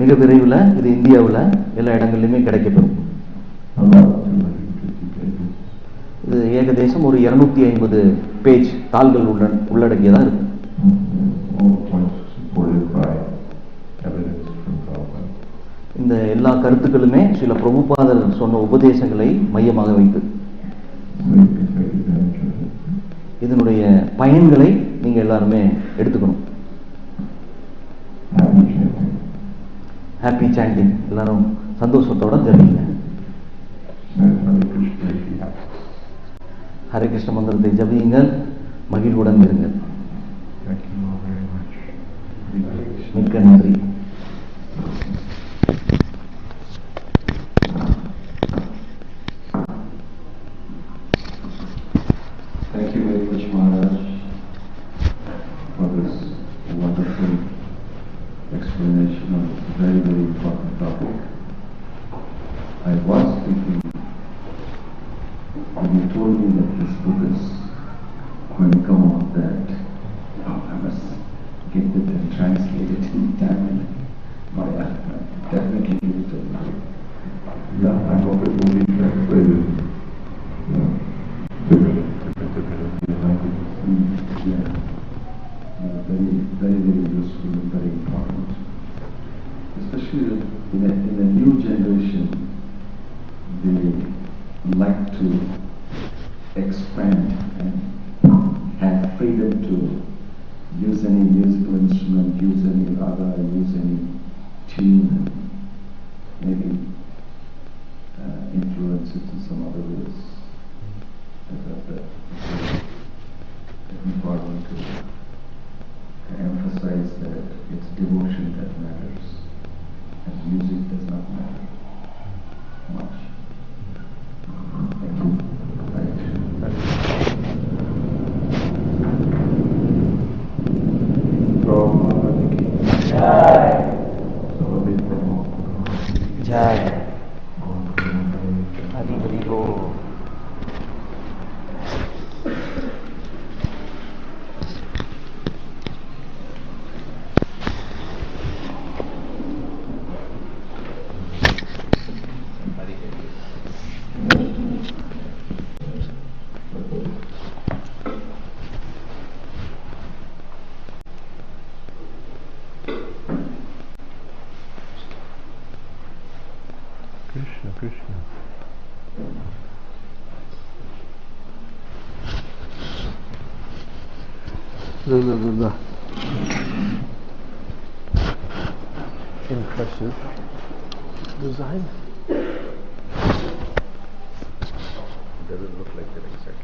மிக விரைவில் இது இந்தியாவில் எல்லா இடங்கள்லையுமே கிடைக்கப்பெறும். இது ஏகதேசம் ஒரு 250 பேஜ் தாள்கள் உள்ளடங்கியதாக இருக்கும். இந்த எல்லா கருத்துக்களுமே சில பிரபுபாதர் சொன்ன உபதேசங்களை மையமாக வைத்து இதனுடைய பயன்களை நீங்க எல்லாருமே எடுத்துக்கணும். ஹாப்பி சாண்டிங், எல்லாரும் சந்தோஷத்தோட தெரியுங்க. ஹரே கிருஷ்ண மந்திரத்தை ஜபியுங்கள், மகிழ்வுடன் இருங்கள். மிக்க நன்றி. Thank you very much, Maharaj, for this wonderful explanation of a very, very important topic. I was thinking, when you told me that this book is going to come out, that I must get it and translate it in Tamil. Definitely give it to you. Yeah, I hope it will be translated. Yeah. Very, very, very useful and very important. Especially in a new generation, they like to expand and have freedom to use any musical instrument, use any raga, use any tune, and maybe influence it in some other ways. to emphasize that it's devotion that matters, and music does not matter much. Thank you. Jai. Hari Hari Bol. Krishna, Krishna. Impressive design. Doesn't look like that exactly.